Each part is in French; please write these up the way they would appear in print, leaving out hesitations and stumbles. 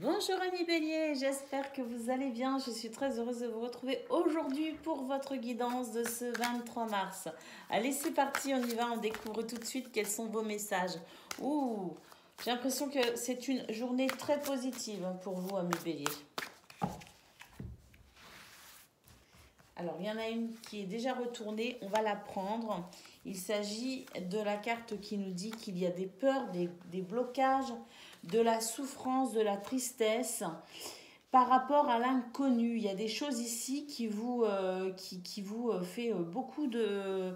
Bonjour amis béliers, j'espère que vous allez bien. Je suis très heureuse de vous retrouver aujourd'hui pour votre guidance de ce 23 mars. Allez, c'est parti, on y va, on découvre tout de suite quels sont vos messages. Ouh, j'ai l'impression que c'est une journée très positive pour vous amis béliers. Alors, il y en a une qui est déjà retournée, on va la prendre. Il s'agit de la carte qui nous dit qu'il y a des peurs, des blocages, de la souffrance, de la tristesse par rapport à l'inconnu. Il y a des choses ici qui vous, qui vous fait beaucoup de...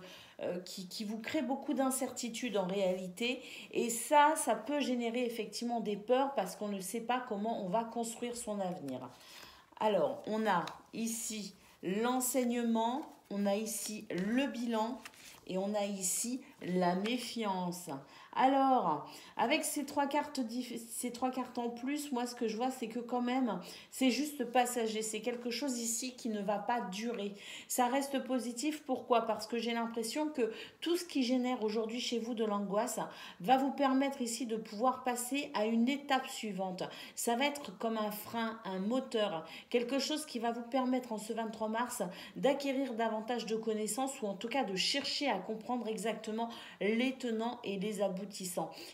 qui vous crée beaucoup d'incertitudes en réalité. Et ça peut générer effectivement des peurs parce qu'on ne sait pas comment on va construire son avenir. Alors, on a ici l'enseignement, on a ici le bilan et on a ici la méfiance. Alors, avec ces trois cartes en plus, moi ce que je vois c'est que quand même c'est juste passager, c'est quelque chose ici qui ne va pas durer. Ça reste positif, pourquoi? Parce que j'ai l'impression que tout ce qui génère aujourd'hui chez vous de l'angoisse va vous permettre ici de pouvoir passer à une étape suivante. Ça va être comme un frein, un moteur, quelque chose qui va vous permettre en ce 23 mars d'acquérir davantage de connaissances ou en tout cas de chercher à comprendre exactement les tenants et les aboutissants.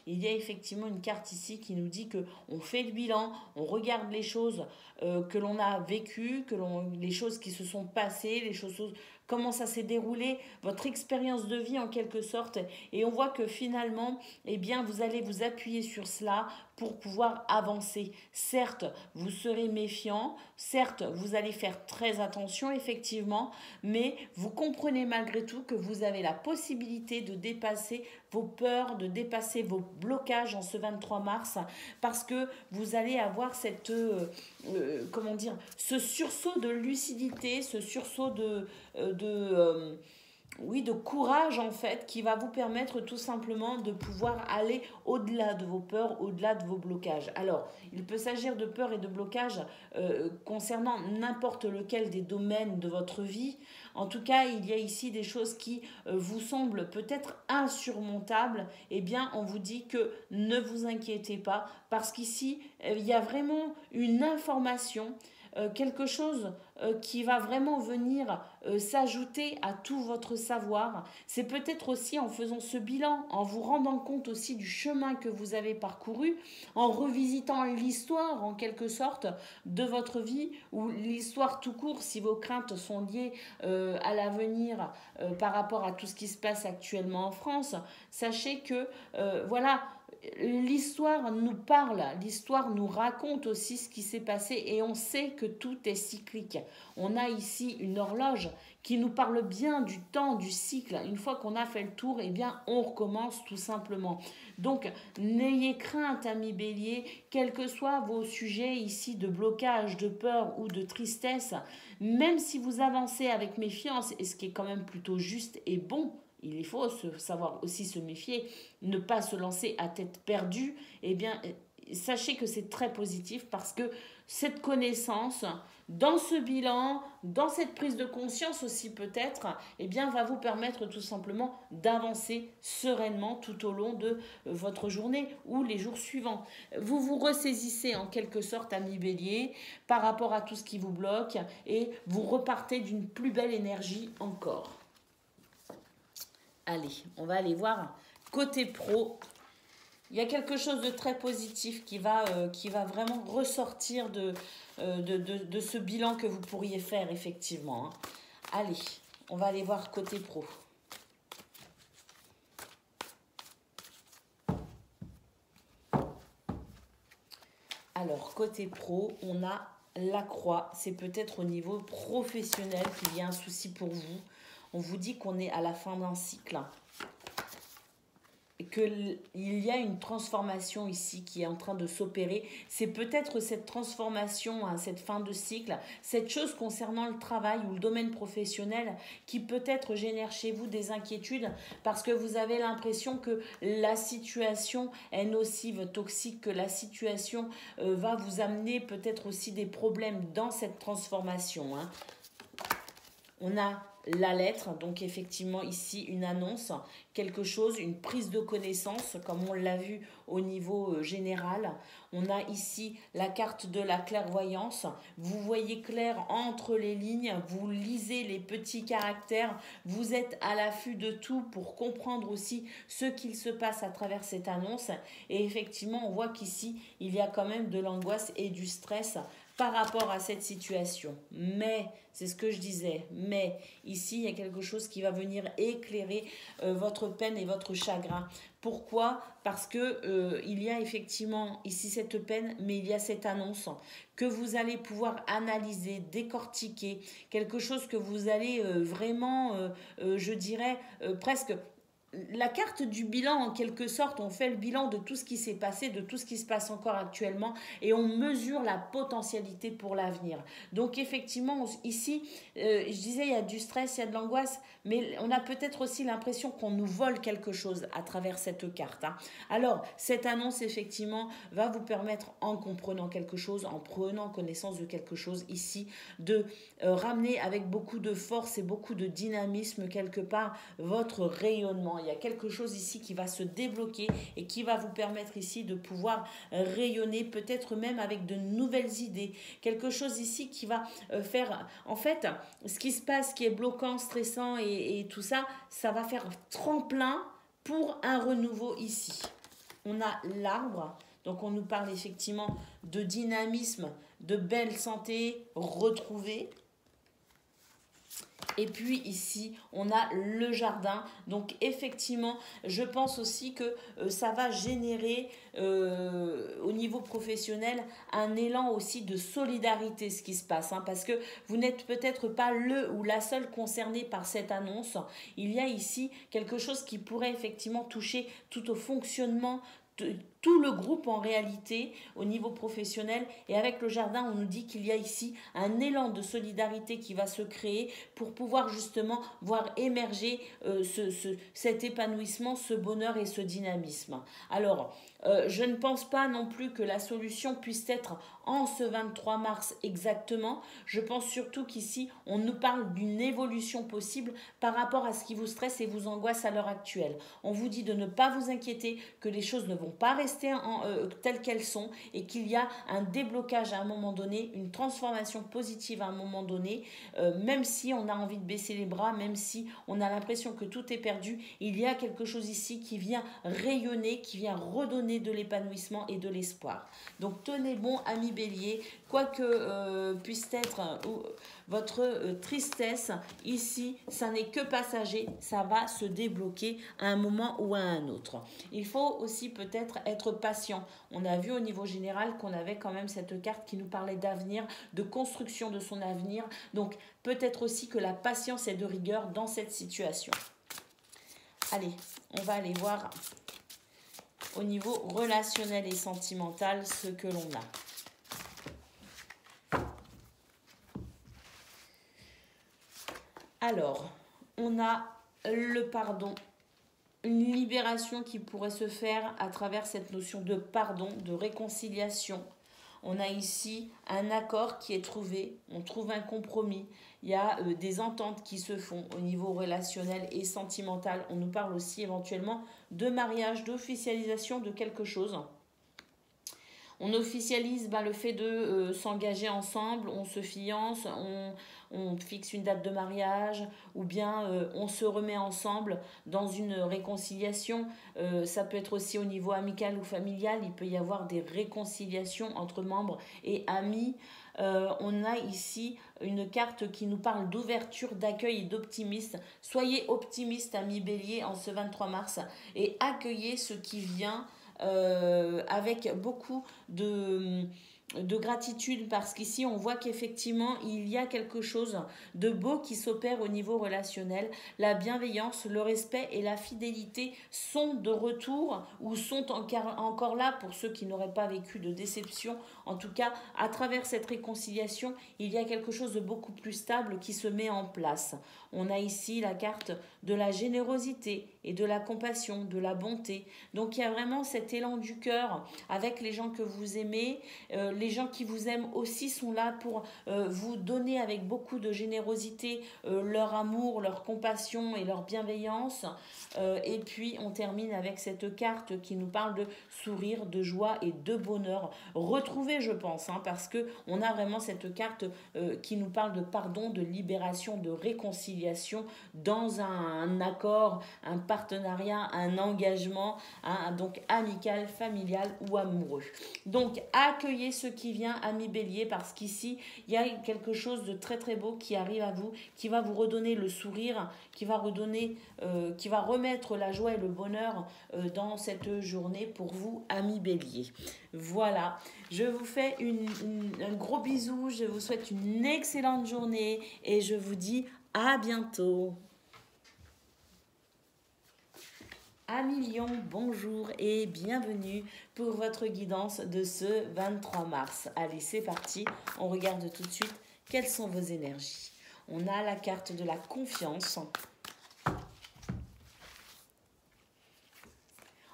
Il y a effectivement une carte ici qui nous dit que on fait le bilan, on regarde les choses que l'on a vécues, les choses qui se sont passées, les choses comment ça s'est déroulé, votre expérience de vie en quelque sorte. Et on voit que finalement, eh bien, vous allez vous appuyer sur cela pour pouvoir avancer. Certes, vous serez méfiant, certes, vous allez faire très attention, effectivement, mais vous comprenez malgré tout que vous avez la possibilité de dépasser vos peurs, de dépasser vos blocages en ce 23 mars, parce que vous allez avoir cette, comment dire, ce sursaut de lucidité, ce sursaut oui, de courage en fait, qui va vous permettre tout simplement de pouvoir aller au-delà de vos peurs, au-delà de vos blocages. Alors, il peut s'agir de peurs et de blocages concernant n'importe lequel des domaines de votre vie. En tout cas, il y a ici des choses qui vous semblent peut-être insurmontables. Eh bien, on vous dit que ne vous inquiétez pas, parce qu'ici, il y a vraiment une information, quelque chose qui va vraiment venir s'ajouter à tout votre savoir. C'est peut-être aussi en faisant ce bilan, en vous rendant compte aussi du chemin que vous avez parcouru, en revisitant l'histoire en quelque sorte de votre vie, ou l'histoire tout court si vos craintes sont liées à l'avenir par rapport à tout ce qui se passe actuellement en France. Sachez que voilà, l'histoire nous parle, l'histoire nous raconte aussi ce qui s'est passé et on sait que tout est cyclique. On a ici une horloge qui nous parle bien du temps, du cycle. Une fois qu'on a fait le tour, eh bien, on recommence tout simplement. Donc, n'ayez crainte, amis béliers, quels que soient vos sujets ici de blocage, de peur ou de tristesse, même si vous avancez avec méfiance, et ce qui est quand même plutôt juste et bon, il faut savoir aussi se méfier, ne pas se lancer à tête perdue, eh bien, sachez que c'est très positif parce que cette connaissance, dans ce bilan, dans cette prise de conscience aussi peut-être, eh bien, va vous permettre tout simplement d'avancer sereinement tout au long de votre journée ou les jours suivants. Vous vous ressaisissez en quelque sorte, ami bélier, par rapport à tout ce qui vous bloque et vous repartez d'une plus belle énergie encore. Allez, on va aller voir côté pro. Il y a quelque chose de très positif qui va vraiment ressortir de ce bilan que vous pourriez faire effectivement. Allez, on va aller voir côté pro. Alors, côté pro, on a la croix. C'est peut-être au niveau professionnel qu'il y a un souci pour vous. On vous dit qu'on est à la fin d'un cycle. Qu'il y a une transformation ici qui est en train de s'opérer. C'est peut-être cette transformation, hein, cette fin de cycle, cette chose concernant le travail ou le domaine professionnel qui peut-être génère chez vous des inquiétudes parce que vous avez l'impression que la situation est nocive, toxique, que la situation va vous amener peut-être aussi des problèmes dans cette transformation. Hein. On a la lettre, donc effectivement ici une annonce, quelque chose, une prise de connaissance, comme on l'a vu au niveau général. On a ici la carte de la clairvoyance. Vous voyez clair entre les lignes, vous lisez les petits caractères, vous êtes à l'affût de tout pour comprendre aussi ce qu'il se passe à travers cette annonce. Et effectivement, on voit qu'ici, il y a quand même de l'angoisse et du stress par rapport à cette situation. Mais, c'est ce que je disais, mais ici, il y a quelque chose qui va venir éclairer votre peine et votre chagrin. Pourquoi? Parce que il y a effectivement ici cette peine, mais il y a cette annonce que vous allez pouvoir analyser, décortiquer, quelque chose que vous allez vraiment, je dirais, presque la carte du bilan, en quelque sorte, on fait le bilan de tout ce qui s'est passé, de tout ce qui se passe encore actuellement, et on mesure la potentialité pour l'avenir. Donc effectivement, ici, je disais, il y a du stress, il y a de l'angoisse, mais on a peut-être aussi l'impression qu'on nous vole quelque chose à travers cette carte. Hein. Alors, cette annonce, effectivement, va vous permettre, en comprenant quelque chose, en prenant connaissance de quelque chose ici, de ramener avec beaucoup de force et beaucoup de dynamisme, quelque part, votre rayonnement. Il y a quelque chose ici qui va se débloquer et qui va vous permettre ici de pouvoir rayonner, peut-être même avec de nouvelles idées. Quelque chose ici qui va faire... En fait, ce qui se passe, qui est bloquant, stressant et tout ça, ça va faire tremplin pour un renouveau ici. On a l'arbre, donc on nous parle effectivement de dynamisme, de belle santé retrouvée. Et puis ici, on a le jardin. Donc effectivement, je pense aussi que ça va générer au niveau professionnel un élan aussi de solidarité, ce qui se passe. Hein, parce que vous n'êtes peut-être pas le ou la seule concernée par cette annonce. Il y a ici quelque chose qui pourrait effectivement toucher tout au fonctionnement tout le groupe en réalité au niveau professionnel. Et avec le jardin, on nous dit qu'il y a ici un élan de solidarité qui va se créer pour pouvoir justement voir émerger cet épanouissement, ce bonheur et ce dynamisme. Alors, je ne pense pas non plus que la solution puisse être en ce 23 mars exactement. Je pense surtout qu'ici, on nous parle d'une évolution possible par rapport à ce qui vous stresse et vous angoisse à l'heure actuelle. On vous dit de ne pas vous inquiéter, que les choses ne vont pas rester telles qu'elles sont et qu'il y a un déblocage à un moment donné, une transformation positive à un moment donné, même si on a envie de baisser les bras, même si on a l'impression que tout est perdu, il y a quelque chose ici qui vient rayonner, qui vient redonner de l'épanouissement et de l'espoir. Donc tenez bon, amis Bélier, quoi que puisse être votre tristesse, ici, ça n'est que passager, ça va se débloquer à un moment ou à un autre. Il faut aussi peut-être être patient. On a vu au niveau général qu'on avait quand même cette carte qui nous parlait d'avenir, de construction de son avenir. Donc peut-être aussi que la patience est de rigueur dans cette situation. Allez, on va aller voir au niveau relationnel et sentimental ce que l'on a. Alors, on a le pardon, une libération qui pourrait se faire à travers cette notion de pardon, de réconciliation. On a ici un accord qui est trouvé, on trouve un compromis, il y a des ententes qui se font au niveau relationnel et sentimental. On nous parle aussi éventuellement de mariage, d'officialisation de quelque chose. On officialise le fait de s'engager ensemble, on se fiance, on fixe une date de mariage ou bien on se remet ensemble dans une réconciliation. Ça peut être aussi au niveau amical ou familial, il peut y avoir des réconciliations entre membres et amis. On a ici une carte qui nous parle d'ouverture, d'accueil et d'optimisme. Soyez optimistes, amis Bélier, en ce 23 mars et accueillez ce qui vient avec beaucoup de gratitude parce qu'ici on voit qu'effectivement il y a quelque chose de beau qui s'opère au niveau relationnel. La bienveillance, le respect et la fidélité sont de retour ou sont encore là pour ceux qui n'auraient pas vécu de déception En tout cas, à travers cette réconciliation, il y a quelque chose de beaucoup plus stable qui se met en place. On a ici la carte de la générosité et de la compassion, de la bonté. Donc il y a vraiment cet élan du cœur avec les gens que vous aimez. Les gens qui vous aiment aussi sont là pour vous donner avec beaucoup de générosité leur amour, leur compassion et leur bienveillance. Et puis on termine avec cette carte qui nous parle de sourire, de joie et de bonheur. Retrouvé, je pense, hein, parce que on a vraiment cette carte qui nous parle de pardon, de libération, de réconciliation dans un accord, un partenariat, un engagement, hein, donc amical, familial ou amoureux. Donc accueillez ce qui vient, ami Bélier, parce qu'ici il y a quelque chose de très très beau qui arrive à vous, qui va vous redonner le sourire, qui va remettre la joie et le bonheur dans cette journée pour vous, ami Bélier. Voilà, je vous fais un gros bisou, je vous souhaite une excellente journée et je vous dis à bientôt. Amis Lion, bonjour et bienvenue pour votre guidance de ce 23 mars. Allez, c'est parti, on regarde tout de suite quelles sont vos énergies. On a la carte de la confiance.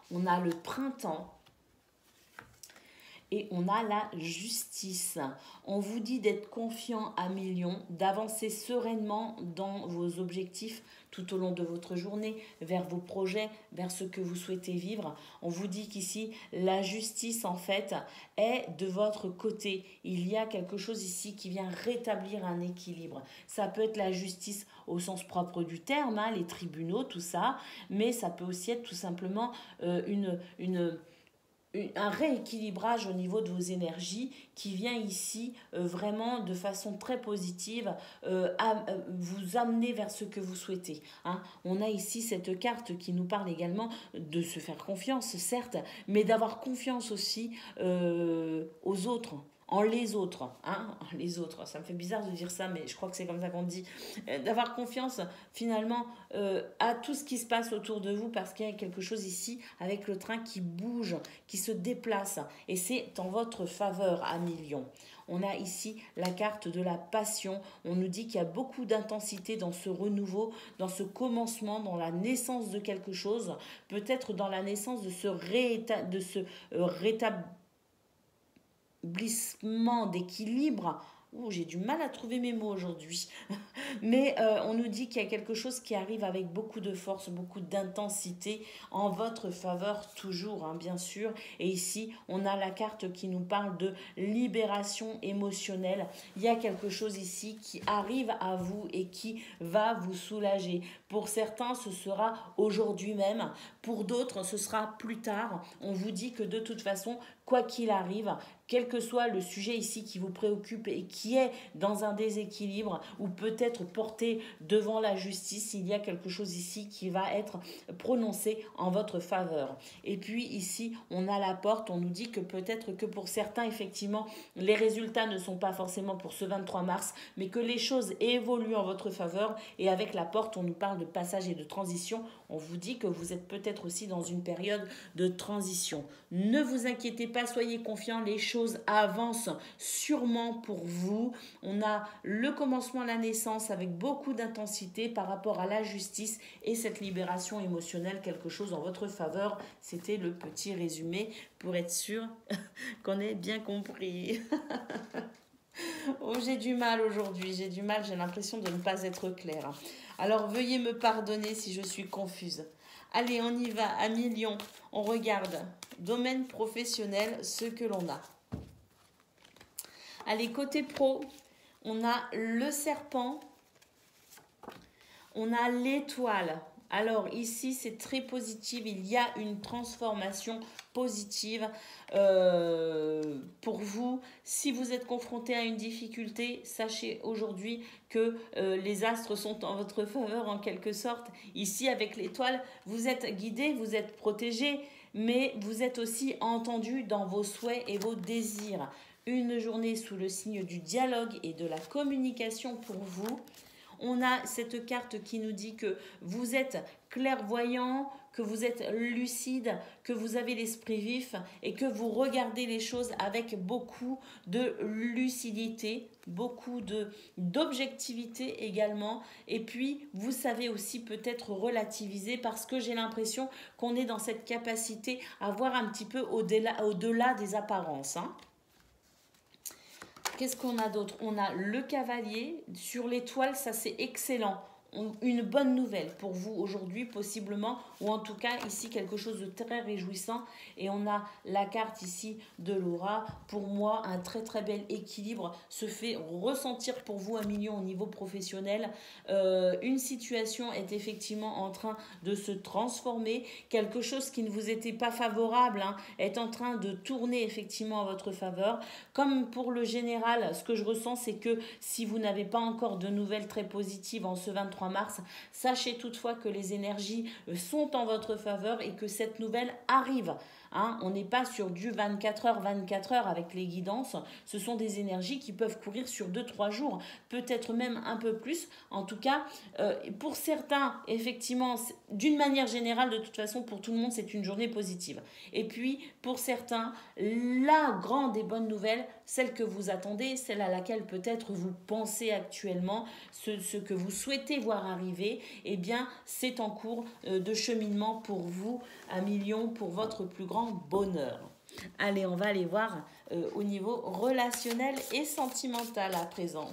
On a le printemps. Et on a la justice. On vous dit d'être confiant à millions, d'avancer sereinement dans vos objectifs tout au long de votre journée, vers vos projets, vers ce que vous souhaitez vivre. On vous dit qu'ici, la justice, en fait, est de votre côté. Il y a quelque chose ici qui vient rétablir un équilibre. Ça peut être la justice au sens propre du terme, hein, les tribunaux, tout ça, mais ça peut aussi être tout simplement un rééquilibrage au niveau de vos énergies qui vient ici vraiment de façon très positive vous amener vers ce que vous souhaitez. Hein. On a ici cette carte qui nous parle également de se faire confiance, certes, mais d'avoir confiance aussi aux autres. En les autres, hein, les autres, ça me fait bizarre de dire ça, mais je crois que c'est comme ça qu'on dit, d'avoir confiance finalement à tout ce qui se passe autour de vous, parce qu'il y a quelque chose ici avec le train qui bouge, qui se déplace, et c'est en votre faveur, amis Lion. On a ici la carte de la passion. On nous dit qu'il y a beaucoup d'intensité dans ce renouveau, dans ce commencement, dans la naissance de quelque chose, peut-être dans la naissance de ce rétablissement d'équilibre. J'ai du mal à trouver mes mots aujourd'hui. Mais on nous dit qu'il y a quelque chose qui arrive avec beaucoup de force, beaucoup d'intensité en votre faveur toujours, hein, bien sûr. Et ici, on a la carte qui nous parle de libération émotionnelle. Il y a quelque chose ici qui arrive à vous et qui va vous soulager. Pour certains, ce sera aujourd'hui même. Pour d'autres, ce sera plus tard. On vous dit que de toute façon, quoi qu'il arrive, quel que soit le sujet ici qui vous préoccupe et qui est dans un déséquilibre ou peut-être porté devant la justice, il y a quelque chose ici qui va être prononcé en votre faveur. Et puis ici, on a la porte, on nous dit que peut-être que pour certains, effectivement, les résultats ne sont pas forcément pour ce 23 mars, mais que les choses évoluent en votre faveur. Et avec la porte, on nous parle de passage et de transition. On vous dit que vous êtes peut-être aussi dans une période de transition. Ne vous inquiétez pas, soyez confiants, les choses avancent sûrement pour vous. On a le commencement, la naissance avec beaucoup d'intensité par rapport à la justice et cette libération émotionnelle, quelque chose en votre faveur. C'était le petit résumé pour être sûr qu'on ait bien compris. Oh, j'ai du mal aujourd'hui, j'ai l'impression de ne pas être claire. Alors veuillez me pardonner si je suis confuse. Allez, on y va, amis Lion, on regarde. Domaine professionnel, ce que l'on a. Allez, côté pro, on a le serpent, on a l'étoile. Alors ici, c'est très positif, il y a une transformation positive pour vous. Si vous êtes confronté à une difficulté, sachez aujourd'hui que les astres sont en votre faveur en quelque sorte. Ici, avec l'étoile, vous êtes guidé, vous êtes protégé, mais vous êtes aussi entendu dans vos souhaits et vos désirs. Une journée sous le signe du dialogue et de la communication pour vous. On a cette carte qui nous dit que vous êtes clairvoyant, que vous êtes lucide, que vous avez l'esprit vif et que vous regardez les choses avec beaucoup de lucidité, beaucoup d'objectivité également. Et puis, vous savez aussi peut-être relativiser parce que j'ai l'impression qu'on est dans cette capacité à voir un petit peu au-delà des apparences, hein. Qu'est-ce qu'on a d'autre? On a le cavalier. Sur l'étoile, ça c'est excellent. Une bonne nouvelle pour vous aujourd'hui possiblement, ou en tout cas ici quelque chose de très réjouissant. Et on a la carte ici de l'aura. Pour moi, un très très bel équilibre se fait ressentir pour vous, Million, au niveau professionnel. Une situation est effectivement en train de se transformer. Quelque chose qui ne vous était pas favorable, hein, est en train de tourner effectivement en votre faveur. Comme pour le général, ce que je ressens, c'est que si vous n'avez pas encore de nouvelles très positives en ce 23 mars, sachez toutefois que les énergies sont en votre faveur et que cette nouvelle arrive. Hein, on n'est pas sur du 24 heures avec les guidances. Ce sont des énergies qui peuvent courir sur 2-3 jours, peut-être même un peu plus. En tout cas, pour certains, effectivement, d'une manière générale, de toute façon, pour tout le monde, c'est une journée positive. Et puis, pour certains, la grande et bonne nouvelle, celle que vous attendez, celle à laquelle peut-être vous pensez actuellement, ce que vous souhaitez voir arriver, eh bien, c'est en cours de cheminement pour vous, Million, pour votre plus grand bonheur. Allez, on va aller voir au niveau relationnel et sentimental à présent.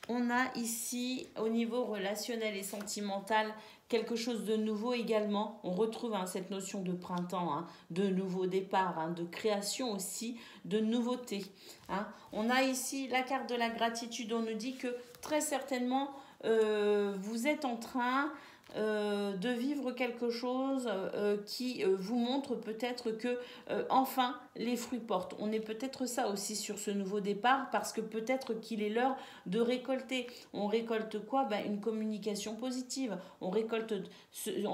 On a ici, au niveau relationnel et sentimental, quelque chose de nouveau également. On retrouve cette notion de printemps, hein, de nouveau départ, hein, de création aussi, de nouveauté. Hein. On a ici la carte de la gratitude. On nous dit que très certainement, vous êtes en train de vivre quelque chose qui vous montre peut-être que enfin les fruits portent. On est peut-être ça aussi sur ce nouveau départ parce que peut-être qu'il est l'heure de récolter. On récolte quoi? Une communication positive. On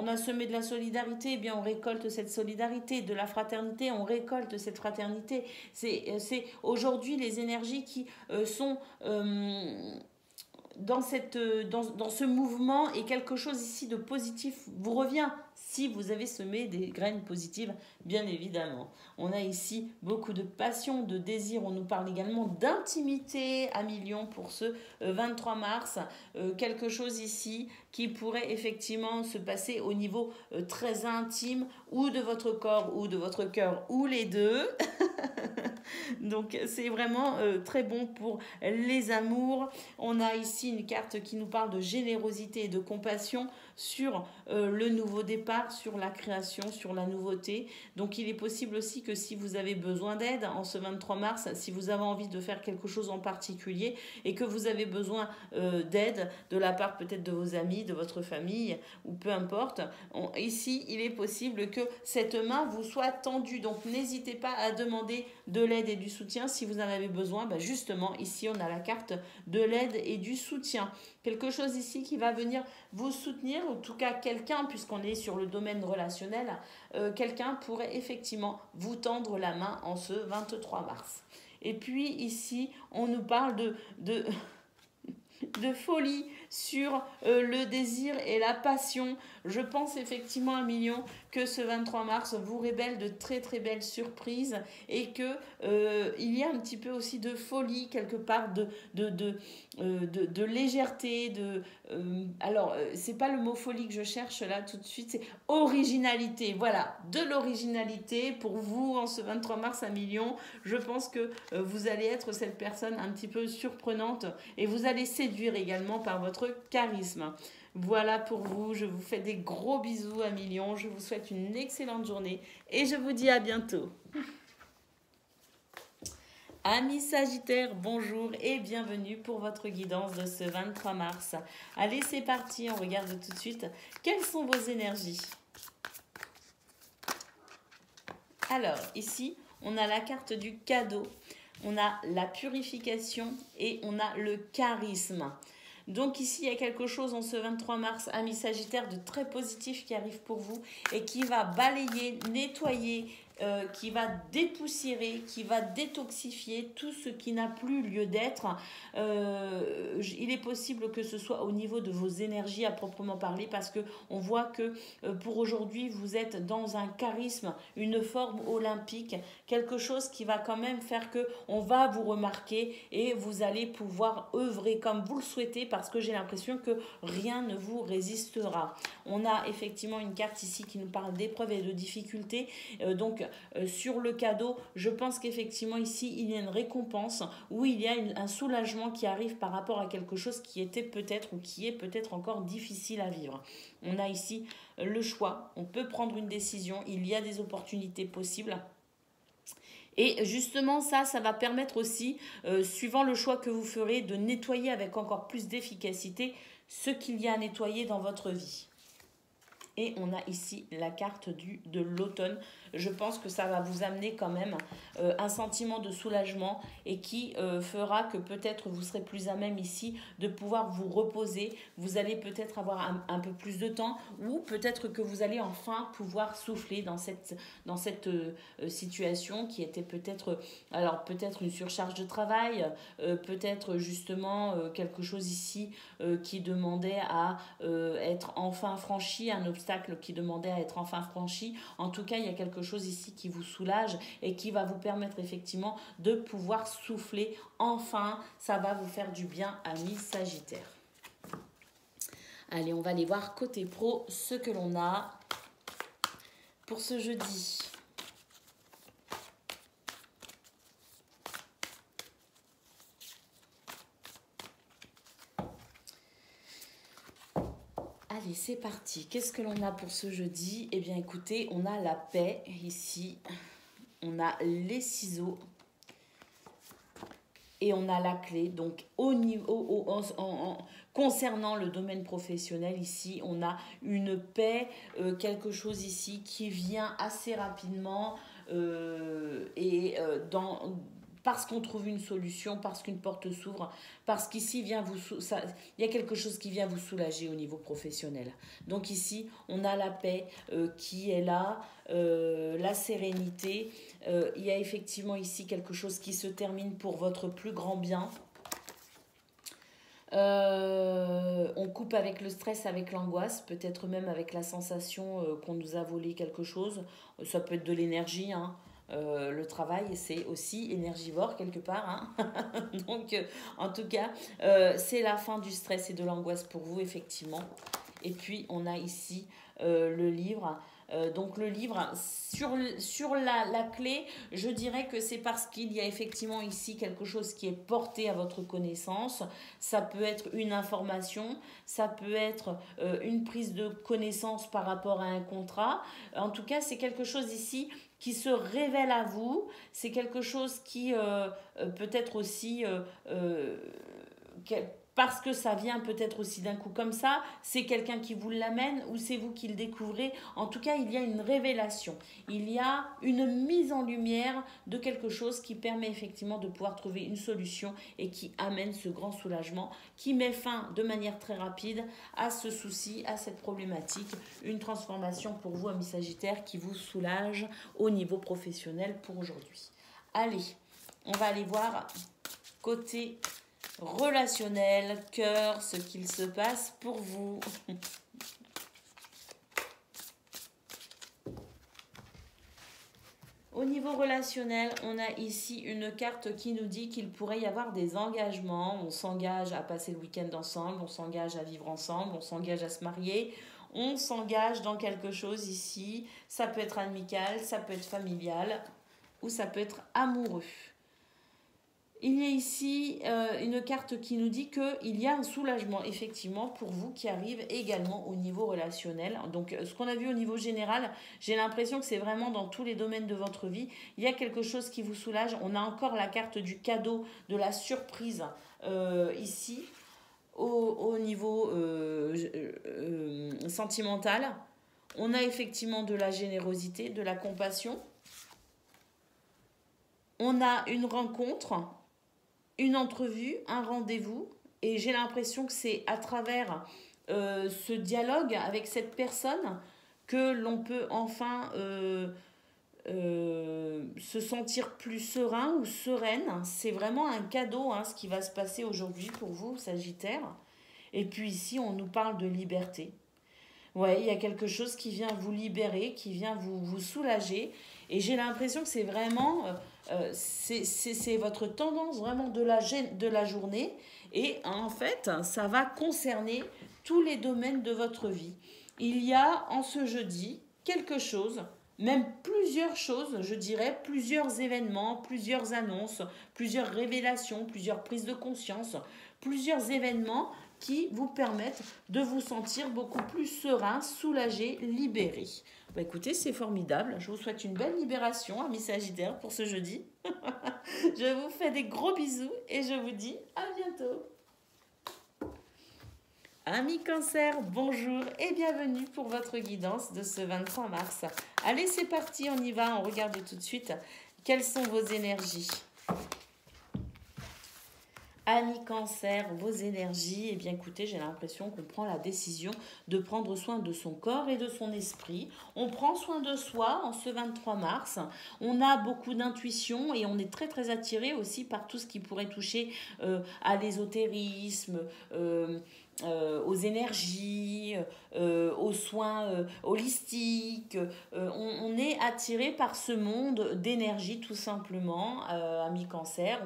a semé de la solidarité, eh bien on récolte cette solidarité, de la fraternité, on récolte cette fraternité. C'est aujourd'hui les énergies qui sont dans ce mouvement, et quelque chose ici de positif vous revient si vous avez semé des graines positives, bien évidemment. On a ici beaucoup de passion, de désir. On nous parle également d'intimité à Million pour ce 23 mars. Quelque chose ici qui pourrait effectivement se passer au niveau très intime, ou de votre corps ou de votre cœur, ou les deux. Donc c'est vraiment très bon pour les amours. On a ici une carte qui nous parle de générosité et de compassion sur le nouveau départ, sur la création, sur la nouveauté. Donc il est possible aussi que si vous avez besoin d'aide en ce 23 mars, si vous avez envie de faire quelque chose en particulier et que vous avez besoin d'aide de la part peut-être de vos amis, de votre famille ou peu importe, ici il est possible que cette main vous soit tendue. Donc n'hésitez pas à demander de l'aide et du soutien si vous en avez besoin. Justement ici on a la carte de l'aide et du soutien. Quelque chose ici qui va venir vous soutenir, en tout cas quelqu'un, puisqu'on est sur le domaine relationnel, quelqu'un pourrait effectivement vous tendre la main en ce 23 mars. Et puis ici, on nous parle de folie sur le désir et la passion. Je pense effectivement, à Million, que ce 23 mars vous révèle de très très belles surprises et que il y a un petit peu aussi de folie quelque part, de légèreté, alors c'est pas le mot folie que je cherche là tout de suite, c'est originalité. Voilà, de l'originalité pour vous en ce 23 mars à Million. Je pense que vous allez être cette personne un petit peu surprenante et vous allez séduire également par votre charisme. Voilà pour vous, je vous fais des gros bisous à Million, je vous souhaite une excellente journée et je vous dis à bientôt. Amis Sagittaires, bonjour et bienvenue pour votre guidance de ce 23 mars. Allez, c'est parti, on regarde tout de suite quelles sont vos énergies. Alors, ici, on a la carte du cadeau, on a la purification et on a le charisme. Donc ici, il y a quelque chose en ce 23 mars, ami Sagittaire, de très positif qui arrive pour vous et qui va balayer, nettoyer, qui va dépoussiérer, qui va détoxifier tout ce qui n'a plus lieu d'être. Il est possible que ce soit au niveau de vos énergies à proprement parler, parce que on voit que pour aujourd'hui, vous êtes dans un charisme, une forme olympique, quelque chose qui va quand même faire que on va vous remarquer et vous allez pouvoir œuvrer comme vous le souhaitez, parce que j'ai l'impression que rien ne vous résistera. On a effectivement une carte ici qui nous parle d'épreuves et de difficultés. Donc sur le cadeau, je pense qu'effectivement ici il y a une récompense, où il y a un soulagement qui arrive par rapport à quelque chose qui était peut-être ou qui est peut-être encore difficile à vivre. On a ici le choix, on peut prendre une décision, il y a des opportunités possibles. Et justement, ça va permettre aussi, suivant le choix que vous ferez, de nettoyer avec encore plus d'efficacité ce qu'il y a à nettoyer dans votre vie. Et on a ici la carte de l'automne. Je pense que ça va vous amener quand même un sentiment de soulagement, et qui fera que peut-être vous serez plus à même ici de pouvoir vous reposer. Vous allez peut-être avoir un peu plus de temps, ou peut-être que vous allez enfin pouvoir souffler dans cette situation qui était peut-être, alors peut-être une surcharge de travail, peut-être justement quelque chose ici qui demandait à être enfin franchi, un obstacle qui demandait à être enfin franchi. En tout cas, il y a quelque chose ici qui vous soulage et qui va vous permettre effectivement de pouvoir souffler. Enfin, ça va vous faire du bien, amis Sagittaire. Allez, on va aller voir côté pro ce que l'on a pour ce jeudi. Allez, c'est parti. Qu'est-ce que l'on a pour ce jeudi? Eh bien, écoutez, on a la paix ici. On a les ciseaux. Et on a la clé. Donc, concernant le domaine professionnel, ici, on a une paix, quelque chose ici qui vient assez rapidement parce qu'on trouve une solution, parce qu'une porte s'ouvre, parce qu'ici il y a quelque chose qui vient vous soulager au niveau professionnel. Donc ici, on a la paix qui est là, la sérénité. Il y a effectivement ici quelque chose qui se termine pour votre plus grand bien. On coupe avec le stress, avec l'angoisse, peut-être même avec la sensation qu'on nous a volé quelque chose. Ça peut être de l'énergie, hein. Le travail, c'est aussi énergivore quelque part, hein. Donc, en tout cas, c'est la fin du stress et de l'angoisse pour vous, effectivement. Et puis, on a ici le livre. Donc le livre, sur la clé, je dirais que c'est parce qu'il y a effectivement ici quelque chose qui est porté à votre connaissance. Ça peut être une information, ça peut être une prise de connaissance par rapport à un contrat. En tout cas, c'est quelque chose ici qui se révèle à vous. C'est quelque chose qui peut être aussi... parce que ça vient peut-être aussi d'un coup comme ça, c'est quelqu'un qui vous l'amène ou c'est vous qui le découvrez. En tout cas, il y a une révélation, il y a une mise en lumière de quelque chose qui permet effectivement de pouvoir trouver une solution et qui amène ce grand soulagement, qui met fin de manière très rapide à ce souci, à cette problématique. Une transformation pour vous, amis Sagittaire, qui vous soulage au niveau professionnel pour aujourd'hui. Allez, on va aller voir côté relationnel, cœur, ce qu'il se passe pour vous. Au niveau relationnel, on a ici une carte qui nous dit qu'il pourrait y avoir des engagements. On s'engage à passer le week-end ensemble, on s'engage à vivre ensemble, on s'engage à se marier, on s'engage dans quelque chose ici. Ça peut être amical, ça peut être familial ou ça peut être amoureux. Il y a ici une carte qui nous dit qu'il y a un soulagement, effectivement, pour vous qui arrive également au niveau relationnel. Donc, ce qu'on a vu au niveau général, j'ai l'impression que c'est vraiment dans tous les domaines de votre vie. Il y a quelque chose qui vous soulage. On a encore la carte du cadeau, de la surprise ici, au niveau sentimental. On a effectivement de la générosité, de la compassion. On a une rencontre, une entrevue, un rendez-vous, et j'ai l'impression que c'est à travers ce dialogue avec cette personne que l'on peut enfin se sentir plus serein ou sereine. C'est vraiment un cadeau, hein, ce qui va se passer aujourd'hui pour vous, Sagittaire. Et puis ici, on nous parle de liberté. Ouais, il y a quelque chose qui vient vous libérer, qui vient vous soulager. Et j'ai l'impression que c'est vraiment, c'est votre tendance vraiment de la journée. Et en fait, ça va concerner tous les domaines de votre vie. Il y a en ce jeudi quelque chose, même plusieurs choses, je dirais, plusieurs événements, plusieurs annonces, plusieurs révélations, plusieurs prises de conscience, plusieurs événements qui vous permettent de vous sentir beaucoup plus serein, soulagé, libéré. Bah écoutez, c'est formidable. Je vous souhaite une belle libération, amis Sagittaires, pour ce jeudi. Je vous fais des gros bisous et je vous dis à bientôt. Amis Cancer, bonjour et bienvenue pour votre guidance de ce 23 mars. Allez, c'est parti, on y va, on regarde tout de suite quelles sont vos énergies. Amis Cancer, vos énergies, eh bien écoutez, j'ai l'impression qu'on prend la décision de prendre soin de son corps et de son esprit. On prend soin de soi en ce 23 mars. On a beaucoup d'intuition et on est très très attiré aussi par tout ce qui pourrait toucher à l'ésotérisme, aux énergies, aux soins holistiques. On est attiré par ce monde d'énergie tout simplement, amis Cancer.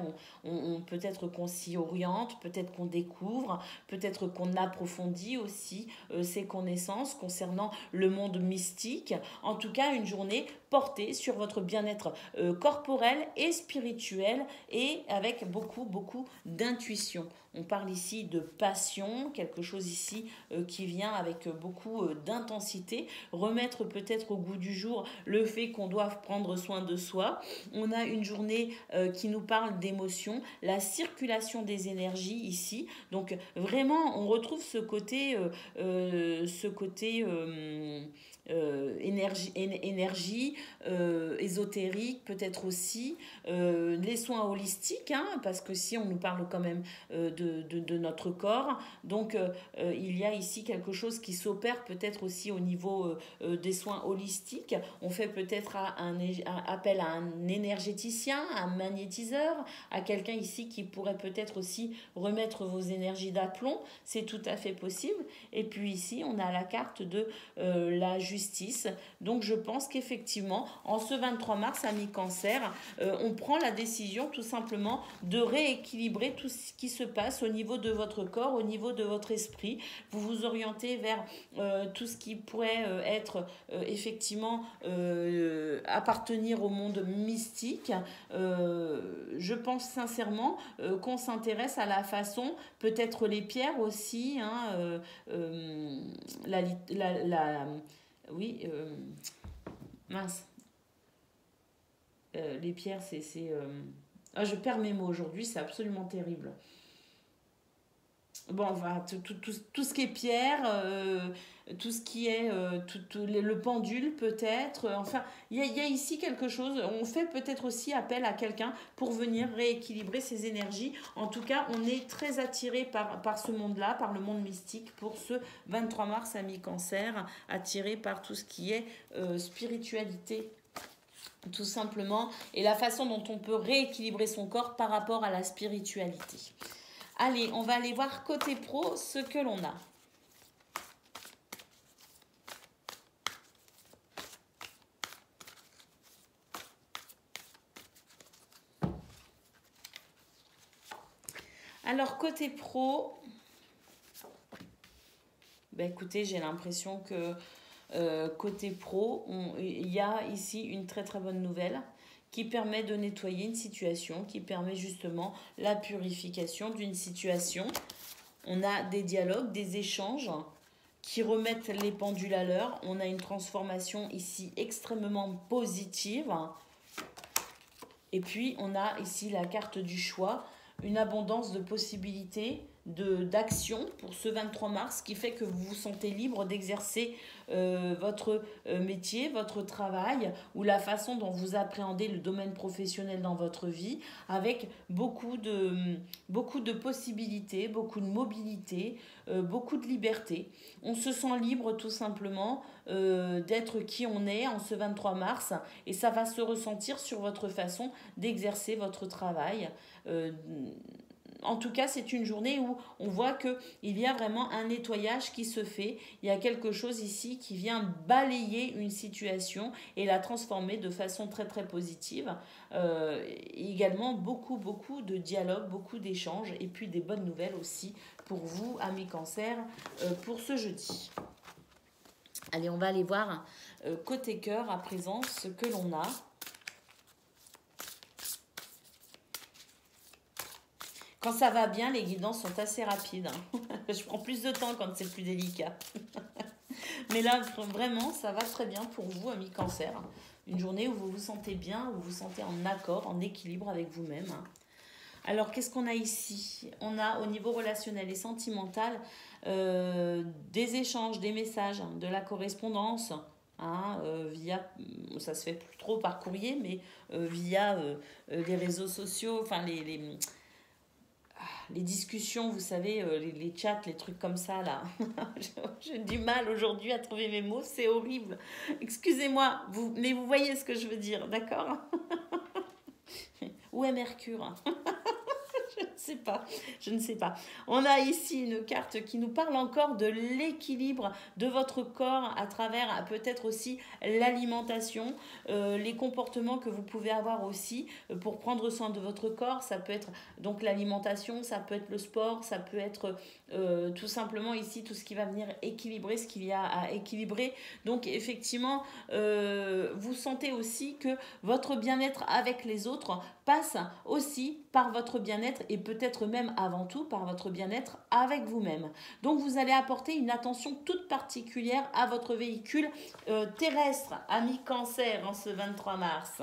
Peut-être qu'on s'y oriente, peut-être qu'on découvre, peut-être qu'on approfondit aussi ses connaissances concernant le monde mystique. En tout cas, une journée portée sur votre bien-être corporel et spirituel et avec beaucoup d'intuition. On parle ici de passion, quelque chose ici qui vient avec beaucoup d'intensité, remettre peut-être au goût du jour le fait qu'on doit prendre soin de soi. On a une journée qui nous parle d'émotions, la circulation des énergies ici. Donc vraiment, on retrouve ce côté énergie ésotérique, peut-être aussi les soins holistiques, hein, parce que si on nous parle quand même de notre corps, donc il y a ici quelque chose qui s'opère peut-être aussi au niveau des soins holistiques. On fait peut-être un appel à un énergéticien, un magnétiseur, à quelqu'un ici qui pourrait peut-être aussi remettre vos énergies d'aplomb, c'est tout à fait possible. Et puis ici on a la carte de la justice. Donc je pense qu'effectivement en ce 23 mars, amis Cancer, on prend la décision tout simplement de rééquilibrer tout ce qui se passe au niveau de votre corps, au niveau de votre esprit. Vous vous orientez vers tout ce qui pourrait être effectivement appartenir au monde mystique. Je pense sincèrement qu'on s'intéresse à la façon, peut-être les pierres aussi, hein, oui, mince. Les pierres, Ah, je perds mes mots aujourd'hui, c'est absolument terrible. Bon, enfin, tout ce qui est pierre, tout ce qui est le pendule peut-être. Enfin, il y a ici quelque chose. On fait peut-être aussi appel à quelqu'un pour venir rééquilibrer ses énergies. En tout cas, on est très attiré par ce monde-là, par le monde mystique pour ce 23 mars, amis Cancer, attiré par tout ce qui est spiritualité. Tout simplement, et la façon dont on peut rééquilibrer son corps par rapport à la spiritualité. Allez, on va aller voir côté pro ce que l'on a. Alors, côté pro, ben écoutez, j'ai l'impression que côté pro, il y a ici une très très bonne nouvelle qui permet de nettoyer une situation, qui permet justement la purification d'une situation. On a des dialogues, des échanges qui remettent les pendules à l'heure. On a une transformation ici extrêmement positive. Et puis, on a ici la carte du choix, une abondance de possibilités, d'action pour ce 23 mars qui fait que vous vous sentez libre d'exercer votre métier, votre travail ou la façon dont vous appréhendez le domaine professionnel dans votre vie avec beaucoup de possibilités, beaucoup de mobilité, beaucoup de liberté. On se sent libre tout simplement d'être qui on est en ce 23 mars et ça va se ressentir sur votre façon d'exercer votre travail. En tout cas, c'est une journée où on voit qu'il y a vraiment un nettoyage qui se fait. Il y a quelque chose ici qui vient balayer une situation et la transformer de façon très très positive. Également beaucoup de dialogue, beaucoup d'échanges et puis des bonnes nouvelles aussi pour vous, amis Cancer, pour ce jeudi. Allez, on va aller voir côté cœur à présent ce que l'on a. Quand ça va bien, les guidances sont assez rapides. Je prends plus de temps quand c'est plus délicat. Mais là, vraiment, ça va très bien pour vous, amis Cancer. Une journée où vous vous sentez bien, où vous vous sentez en accord, en équilibre avec vous-même. Alors, qu'est-ce qu'on a ici? On a au niveau relationnel et sentimental des échanges, des messages, de la correspondance. Via, ça se fait plus trop par courrier, mais via les réseaux sociaux, enfin les discussions, vous savez, les chats, les trucs comme ça, là. J'ai du mal aujourd'hui à trouver mes mots, c'est horrible. Excusez-moi, mais vous voyez ce que je veux dire, d'accord? Où est Mercure? Je ne sais pas. On a ici une carte qui nous parle encore de l'équilibre de votre corps à travers peut-être aussi l'alimentation, les comportements que vous pouvez avoir aussi pour prendre soin de votre corps. Ça peut être donc l'alimentation, ça peut être le sport, ça peut être tout simplement ici tout ce qui va venir équilibrer ce qu'il y a à équilibrer. Donc effectivement, vous sentez aussi que votre bien-être avec les autres passe aussi par votre bien-être et peut-être même avant tout par votre bien-être avec vous-même. Donc vous allez apporter une attention toute particulière à votre véhicule terrestre, ami Cancer, en ce 23 mars.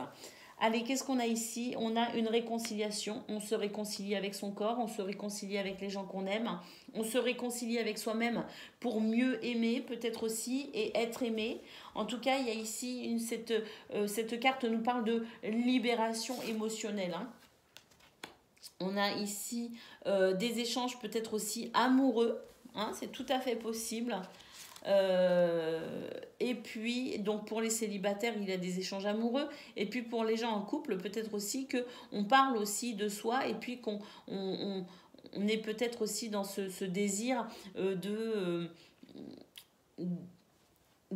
Allez, qu'est-ce qu'on a ici? On a une réconciliation. On se réconcilie avec son corps, on se réconcilie avec les gens qu'on aime, on se réconcilie avec soi-même pour mieux aimer peut-être aussi et être aimé. En tout cas, il y a ici cette carte nous parle de libération émotionnelle. On a ici des échanges peut-être aussi amoureux. C'est tout à fait possible. Et puis donc pour les célibataires il y a des échanges amoureux et puis pour les gens en couple peut-être aussi que on parle aussi de soi et puis qu'on on est peut-être aussi dans ce désir de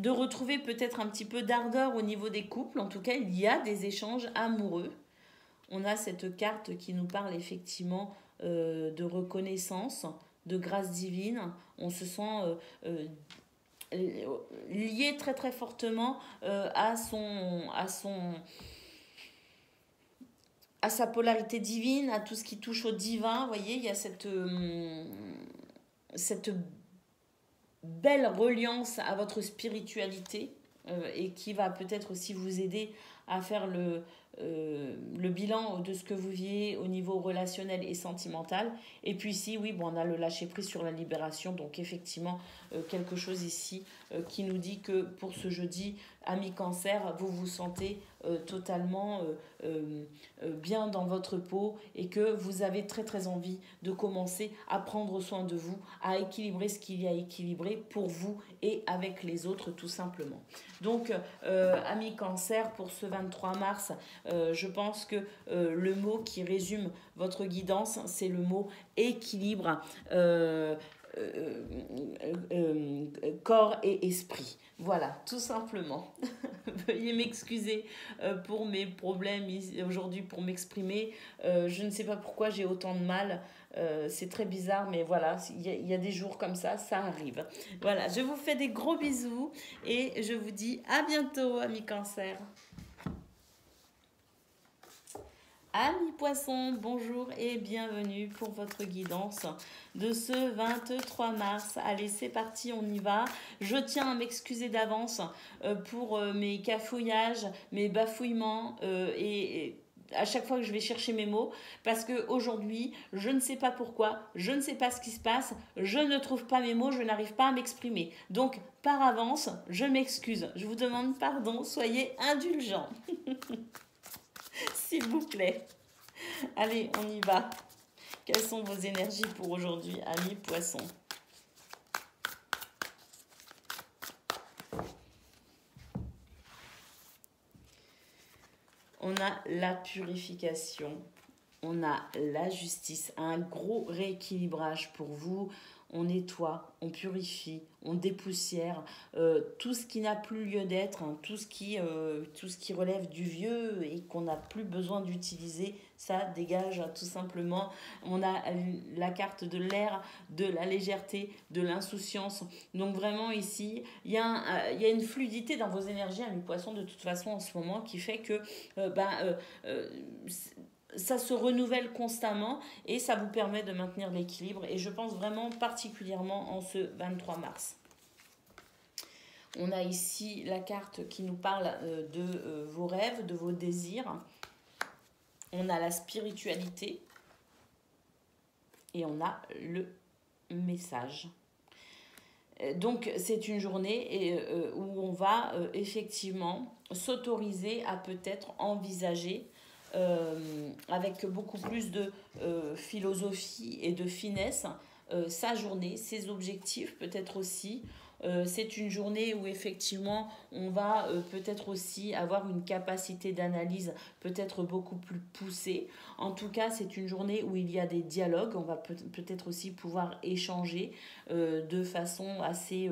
retrouver peut-être un petit peu d'ardeur au niveau des couples. En tout cas il y a des échanges amoureux. On a cette carte qui nous parle effectivement de reconnaissance, de grâce divine. On se sent lié très très fortement à sa polarité divine, à tout ce qui touche au divin. Vous voyez, il y a cette belle reliance à votre spiritualité et qui va peut-être aussi vous aider à faire le bilan de ce que vous vivez au niveau relationnel et sentimental. Et puis ici, oui, bon, on a le lâcher-prise sur la libération. Donc effectivement, quelque chose ici qui nous dit que pour ce jeudi, amis Cancer, vous vous sentez totalement bien dans votre peau et que vous avez très très envie de commencer à prendre soin de vous, à équilibrer ce qu'il y a à équilibrer pour vous et avec les autres tout simplement. Donc amis Cancer, pour ce 23 mars, je pense que le mot qui résume votre guidance, c'est le mot équilibre. Corps et esprit. Voilà, tout simplement. Veuillez m'excuser pour mes problèmes aujourd'hui pour m'exprimer. Je ne sais pas pourquoi j'ai autant de mal. C'est très bizarre, mais voilà, il y a des jours comme ça arrive. Voilà, je vous fais des gros bisous et je vous dis à bientôt, amis Cancer. Amis Poissons, bonjour et bienvenue pour votre guidance de ce 23 mars. Allez, c'est parti, on y va. Je tiens à m'excuser d'avance pour mes cafouillages, mes bafouillements et à chaque fois que je vais chercher mes mots, parce qu'aujourd'hui, je ne sais pas pourquoi, je ne sais pas ce qui se passe, je ne trouve pas mes mots, je n'arrive pas à m'exprimer. Donc, par avance, je m'excuse. Je vous demande pardon, soyez indulgents. S'il vous plaît. Allez, on y va. Quelles sont vos énergies pour aujourd'hui, amis poissons? On a la purification, on a la justice, un gros rééquilibrage pour vous. On nettoie, on purifie, on dépoussière tout ce qui n'a plus lieu d'être, hein, tout ce qui relève du vieux et qu'on n'a plus besoin d'utiliser, ça dégage tout simplement. On a la carte de l'air, de la légèreté, de l'insouciance. Donc vraiment ici, il y a une fluidité dans vos énergies, amis poissons, de toute façon en ce moment, qui fait que ça se renouvelle constamment et ça vous permet de maintenir l'équilibre. Et je pense vraiment particulièrement en ce 23 mars. On a ici la carte qui nous parle de vos rêves, de vos désirs. On a la spiritualité et on a le message. Donc c'est une journée où on va effectivement s'autoriser à peut-être envisager avec beaucoup plus de philosophie et de finesse sa journée, ses objectifs peut-être aussi. C'est une journée où effectivement on va peut-être aussi avoir une capacité d'analyse peut-être beaucoup plus poussée. En tout cas, c'est une journée où il y a des dialogues. On va peut-être aussi pouvoir échanger de façon assez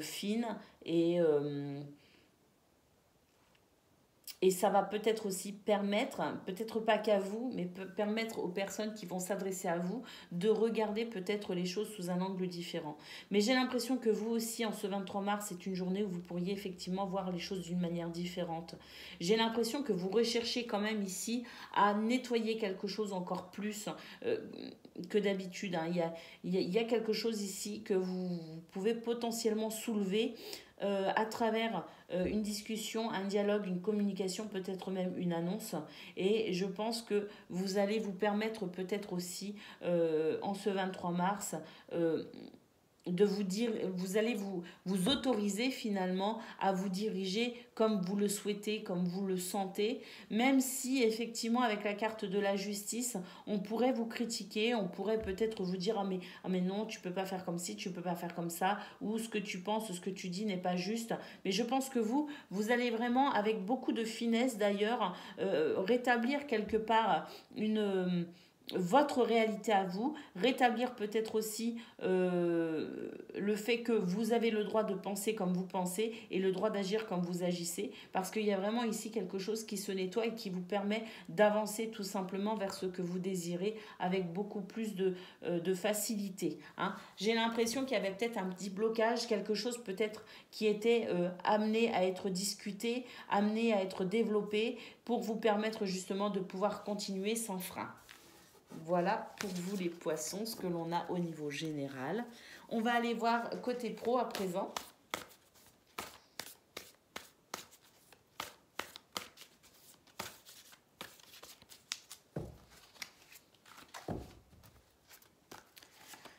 fine et ça va peut-être aussi permettre, peut-être pas qu'à vous, mais peut permettre aux personnes qui vont s'adresser à vous de regarder peut-être les choses sous un angle différent. Mais j'ai l'impression que vous aussi, en ce 23 mars, c'est une journée où vous pourriez effectivement voir les choses d'une manière différente. J'ai l'impression que vous recherchez quand même ici à nettoyer quelque chose encore plus que d'habitude. Hein. Il y a quelque chose ici que vous pouvez potentiellement soulever à travers une discussion, un dialogue, une communication, peut-être même une annonce. Et je pense que vous allez vous permettre peut-être aussi, en ce 23 mars, de vous dire, vous allez vous autoriser finalement à vous diriger comme vous le souhaitez, comme vous le sentez, même si effectivement avec la carte de la justice, on pourrait vous critiquer, on pourrait peut-être vous dire ah mais non, tu peux pas faire comme ci, tu peux pas faire comme ça, ou ce que tu penses, ce que tu dis n'est pas juste. Mais je pense que vous allez vraiment avec beaucoup de finesse d'ailleurs rétablir quelque part votre réalité à vous, rétablir peut-être aussi le fait que vous avez le droit de penser comme vous pensez et le droit d'agir comme vous agissez, parce qu'il y a vraiment ici quelque chose qui se nettoie et qui vous permet d'avancer tout simplement vers ce que vous désirez avec beaucoup plus de facilité. Hein. J'ai l'impression qu'il y avait peut-être un petit blocage, quelque chose peut-être qui était amené à être discuté, amené à être développé pour vous permettre justement de pouvoir continuer sans frein. Voilà pour vous les poissons, ce que l'on a au niveau général. On va aller voir côté pro à présent.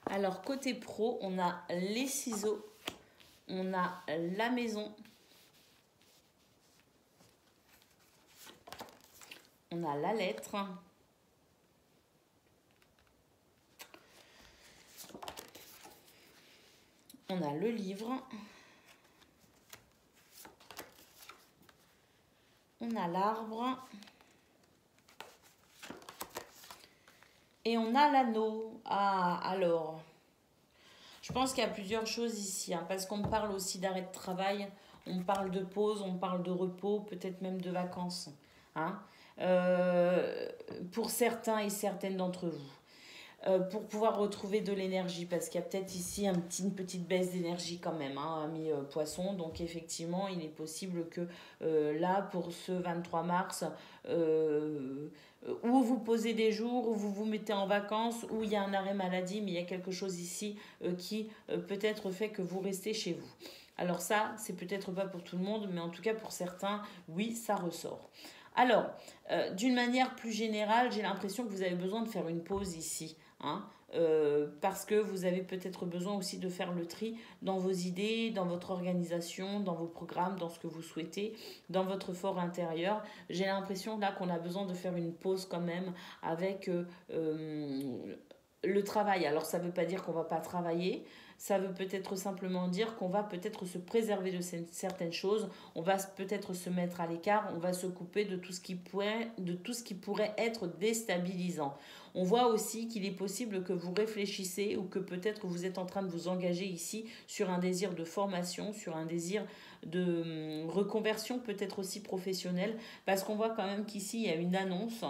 Alors côté pro, on a les ciseaux, on a la maison, on a la lettre. On a le livre, on a l'arbre et on a l'anneau. Ah, alors, je pense qu'il y a plusieurs choses ici, hein, parce qu'on parle aussi d'arrêt de travail, on parle de pause, on parle de repos, peut-être même de vacances, hein, pour certains et certaines d'entre vous. Pour pouvoir retrouver de l'énergie, parce qu'il y a peut-être ici une petite baisse d'énergie quand même, hein, amis poissons. Donc effectivement, il est possible que là, pour ce 23 mars, où vous posez des jours, où vous vous mettez en vacances, où il y a un arrêt maladie, mais il y a quelque chose ici qui peut-être fait que vous restez chez vous. Alors ça, c'est peut-être pas pour tout le monde, mais en tout cas pour certains, oui, ça ressort. Alors, d'une manière plus générale, j'ai l'impression que vous avez besoin de faire une pause ici. Hein, parce que vous avez peut-être besoin aussi de faire le tri dans vos idées, dans votre organisation, dans vos programmes, dans ce que vous souhaitez, dans votre fort intérieur. J'ai l'impression là qu'on a besoin de faire une pause quand même avec le travail. Alors ça ne veut pas dire qu'on ne va pas travailler, ça veut peut-être simplement dire qu'on va peut-être se préserver de certaines choses, on va peut-être se mettre à l'écart, on va se couper de tout ce qui pourrait être déstabilisant. On voit aussi qu'il est possible que vous réfléchissez ou que peut-être vous êtes en train de vous engager ici sur un désir de formation, sur un désir de reconversion peut-être aussi professionnelle, parce qu'on voit quand même qu'ici il y a une annonce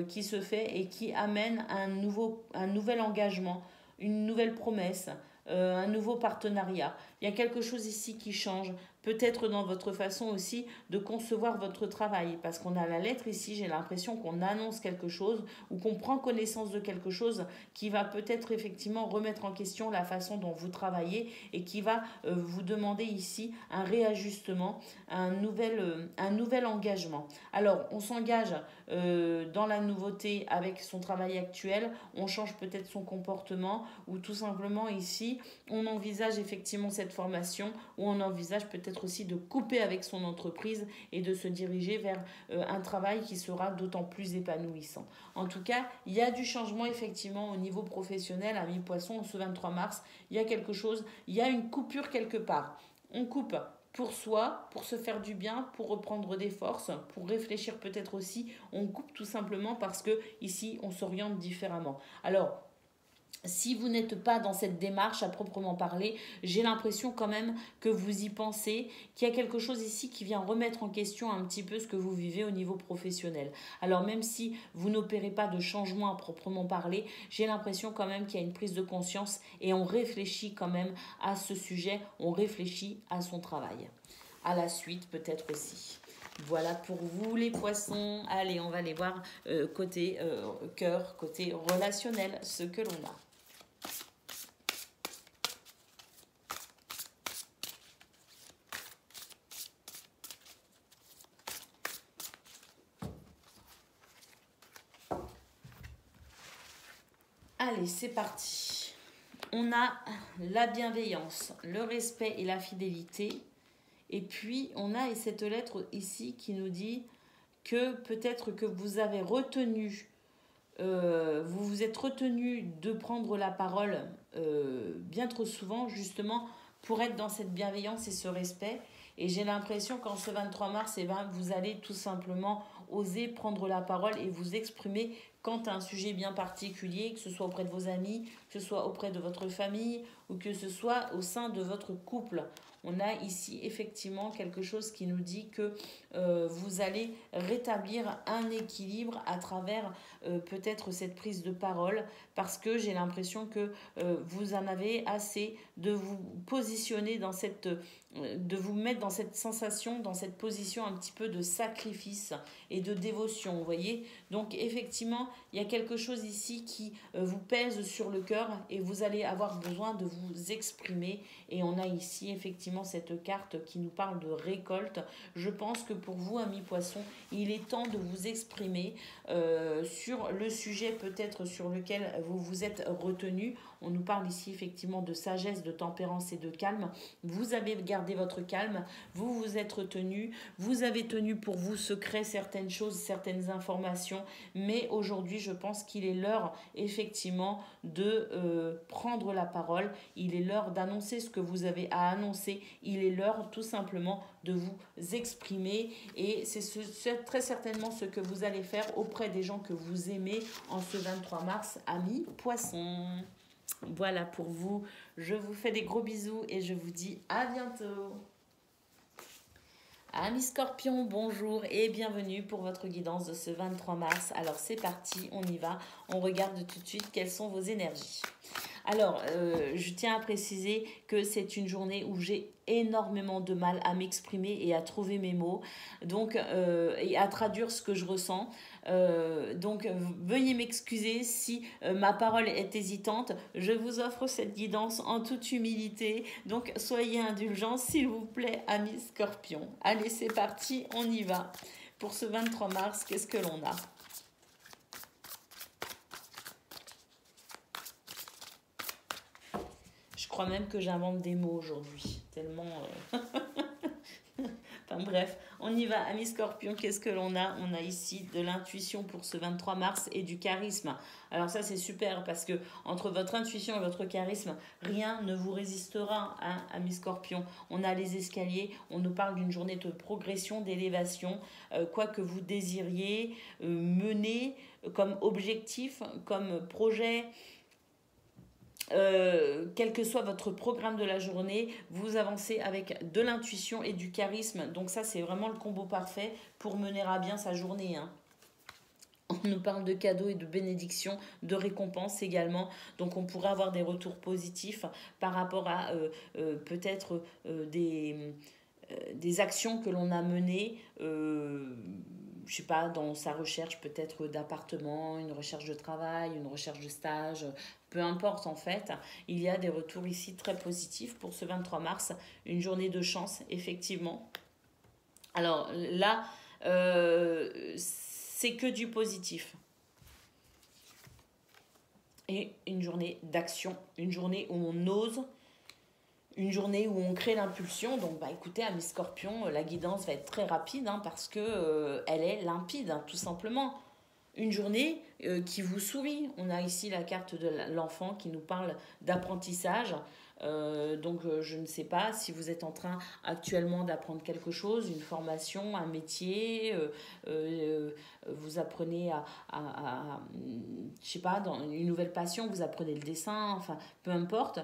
qui se fait et qui amène un nouvel engagement, une nouvelle promesse, un nouveau partenariat. Il y a quelque chose ici qui change, peut-être dans votre façon aussi de concevoir votre travail, parce qu'on a la lettre ici, j'ai l'impression qu'on annonce quelque chose ou qu'on prend connaissance de quelque chose qui va peut-être effectivement remettre en question la façon dont vous travaillez et qui va vous demander ici un réajustement, un nouvel engagement. Alors, on s'engage dans la nouveauté avec son travail actuel, on change peut-être son comportement ou tout simplement ici, on envisage effectivement cette formation ou on envisage peut-être aussi de couper avec son entreprise et de se diriger vers un travail qui sera d'autant plus épanouissant. En tout cas, il y a du changement effectivement au niveau professionnel à mi-poisson ce 23 mars. Il y a quelque chose, il y a une coupure quelque part. On coupe pour soi, pour se faire du bien, pour reprendre des forces, pour réfléchir peut-être aussi. On coupe tout simplement parce que ici, on s'oriente différemment. Alors, si vous n'êtes pas dans cette démarche à proprement parler, j'ai l'impression quand même que vous y pensez, qu'il y a quelque chose ici qui vient remettre en question un petit peu ce que vous vivez au niveau professionnel. Alors même si vous n'opérez pas de changement à proprement parler, j'ai l'impression quand même qu'il y a une prise de conscience et on réfléchit quand même à ce sujet, on réfléchit à son travail. À la suite peut-être aussi. Voilà pour vous les poissons. Allez, on va aller voir côté cœur, côté relationnel, ce que l'on a. Allez, c'est parti. On a la bienveillance, le respect et la fidélité. Et puis, on a cette lettre ici qui nous dit que peut-être que vous avez retenu, vous vous êtes retenu de prendre la parole bien trop souvent, justement, pour être dans cette bienveillance et ce respect. Et j'ai l'impression qu'en ce 23 mars, eh ben, vous allez tout simplement oser prendre la parole et vous exprimer quant à un sujet bien particulier, que ce soit auprès de vos amis, que ce soit auprès de votre famille ou que ce soit au sein de votre couple. On a ici effectivement quelque chose qui nous dit que vous allez rétablir un équilibre à travers peut-être cette prise de parole, parce que j'ai l'impression que vous en avez assez de vous positionner dans cette de vous mettre dans cette sensation, dans cette position un petit peu de sacrifice et de dévotion, vous voyez. Donc effectivement, il y a quelque chose ici qui vous pèse sur le cœur et vous allez avoir besoin de vous exprimer. Et on a ici effectivement cette carte qui nous parle de récolte. Je pense que pour vous, amis poissons, il est temps de vous exprimer sur le sujet peut-être sur lequel vous vous êtes retenu. On nous parle ici effectivement de sagesse, de tempérance et de calme. Vous avez gardé votre calme, vous vous êtes retenu, vous avez tenu pour vous secret certaines choses, certaines informations, mais aujourd'hui je pense qu'il est l'heure effectivement de prendre la parole, il est l'heure d'annoncer ce que vous avez à annoncer, il est l'heure tout simplement de vous exprimer et c'est très certainement ce que vous allez faire auprès des gens que vous aimez en ce 23 mars, amis poissons. Voilà pour vous, je vous fais des gros bisous et je vous dis à bientôt. Amis Scorpions, bonjour et bienvenue pour votre guidance de ce 23 mars. Alors c'est parti, on y va, on regarde tout de suite quelles sont vos énergies. Alors, je tiens à préciser que c'est une journée où j'ai énormément de mal à m'exprimer et à trouver mes mots, donc, et à traduire ce que je ressens. Donc, veuillez m'excuser si ma parole est hésitante. Je vous offre cette guidance en toute humilité. Donc, soyez indulgents, s'il vous plaît, amis Scorpions. Allez, c'est parti, on y va. Pour ce 23 mars, qu'est-ce que l'on a? Je crois même que j'invente des mots aujourd'hui, tellement... Enfin bref, on y va. Amis Scorpion, qu'est-ce que l'on a? On a ici de l'intuition pour ce 23 mars et du charisme. Alors ça, c'est super parce que entre votre intuition et votre charisme, rien ne vous résistera, hein, Amis Scorpion. On a les escaliers, on nous parle d'une journée de progression, d'élévation, quoi que vous désiriez mener comme objectif, comme projet. Quel que soit votre programme de la journée, vous avancez avec de l'intuition et du charisme. Donc ça, c'est vraiment le combo parfait pour mener à bien sa journée, hein. On nous parle de cadeaux et de bénédictions, de récompenses également. Donc on pourrait avoir des retours positifs par rapport à peut-être des actions que l'on a menées. Je sais pas, dans sa recherche peut-être d'appartement, une recherche de travail, une recherche de stage, peu importe en fait, il y a des retours ici très positifs pour ce 23 mars, une journée de chance effectivement. Alors là, c'est que du positif. Et une journée d'action, une journée où on ose, une journée où on crée l'impulsion. Donc, bah, écoutez, à mes scorpions, la guidance va être très rapide hein, parce que elle est limpide, hein, tout simplement. Une journée qui vous sourit. On a ici la carte de l'enfant qui nous parle d'apprentissage. Donc, je ne sais pas si vous êtes en train actuellement d'apprendre quelque chose, une formation, un métier. Vous apprenez je sais pas, dans une nouvelle passion, vous apprenez le dessin, enfin, peu importe.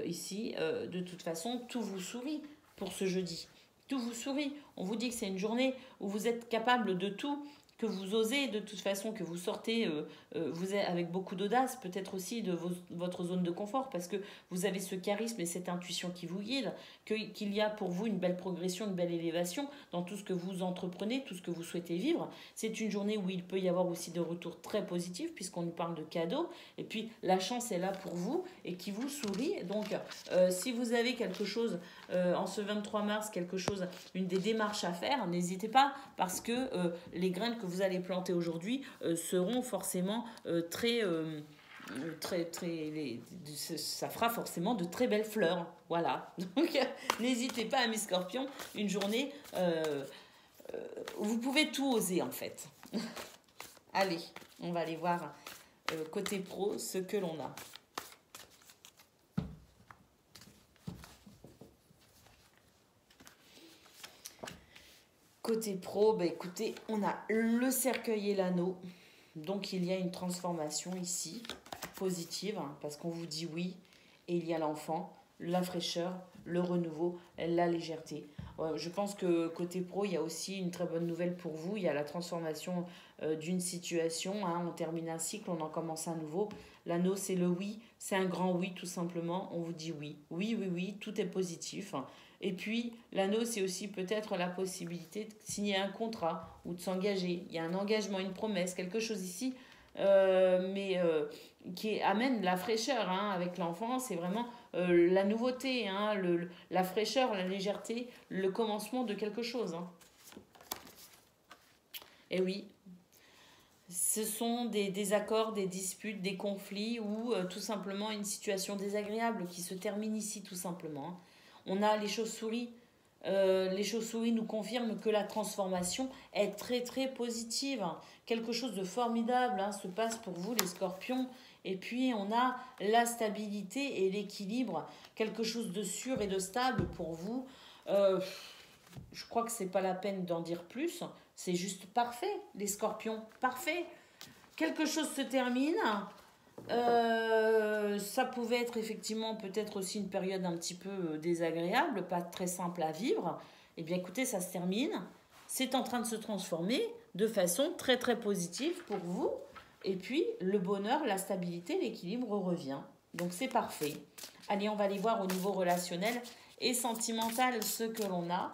Ici, de toute façon, tout vous sourit pour ce jeudi. Tout vous sourit. On vous dit que c'est une journée où vous êtes capable de tout, que vous osez de toute façon, que vous sortez vous êtes avec beaucoup d'audace, peut-être aussi de votre zone de confort, parce que vous avez ce charisme et cette intuition qui vous guide, qu'il y a pour vous une belle progression, une belle élévation dans tout ce que vous entreprenez, tout ce que vous souhaitez vivre. C'est une journée où il peut y avoir aussi des retours très positifs, puisqu'on nous parle de cadeaux, et puis la chance est là pour vous et qui vous sourit. Donc, si vous avez quelque chose en ce 23 mars, une des démarches à faire, n'hésitez pas, parce que les graines que vous allez planter aujourd'hui seront forcément ça fera forcément de très belles fleurs. Voilà. Donc, n'hésitez pas, mes scorpions, une journée où vous pouvez tout oser, en fait. Allez, on va aller voir côté pro ce que l'on a. Côté pro, bah écoutez, on a le cercueil et l'anneau. Donc il y a une transformation ici, positive, hein, parce qu'on vous dit oui. Et il y a l'enfant, la fraîcheur, le renouveau, la légèreté. Je pense que côté pro, il y a aussi une très bonne nouvelle pour vous. Il y a la transformation d'une situation. Hein, on termine un cycle, on en commence un nouveau. L'anneau, c'est le oui. C'est un grand oui, tout simplement. On vous dit oui. Oui, oui, oui, tout est positif. Et puis, l'anneau, c'est aussi peut-être la possibilité de signer un contrat ou de s'engager. Il y a un engagement, une promesse, quelque chose ici, qui amène la fraîcheur hein, avec l'enfant. C'est vraiment la nouveauté, hein, la fraîcheur, la légèreté, le commencement de quelque chose. Hein. Et oui, ce sont des désaccords, des disputes, des conflits ou tout simplement une situation désagréable qui se termine ici, tout simplement. Hein. On a les chauves-souris. Les chauves-souris nous confirment que la transformation est très très positive. Quelque chose de formidable hein, se passe pour vous les scorpions. Et puis on a la stabilité et l'équilibre. Quelque chose de sûr et de stable pour vous. Je crois que c'est pas la peine d'en dire plus. C'est juste parfait, les scorpions. Parfait. Quelque chose se termine. Ça pouvait être effectivement peut-être aussi une période un petit peu désagréable, pas très simple à vivre. Eh bien écoutez, ça se termine. C'est en train de se transformer de façon très très positive pour vous. Et puis le bonheur, la stabilité, l'équilibre revient. Donc c'est parfait. Allez, on va aller voir au niveau relationnel et sentimental ce que l'on a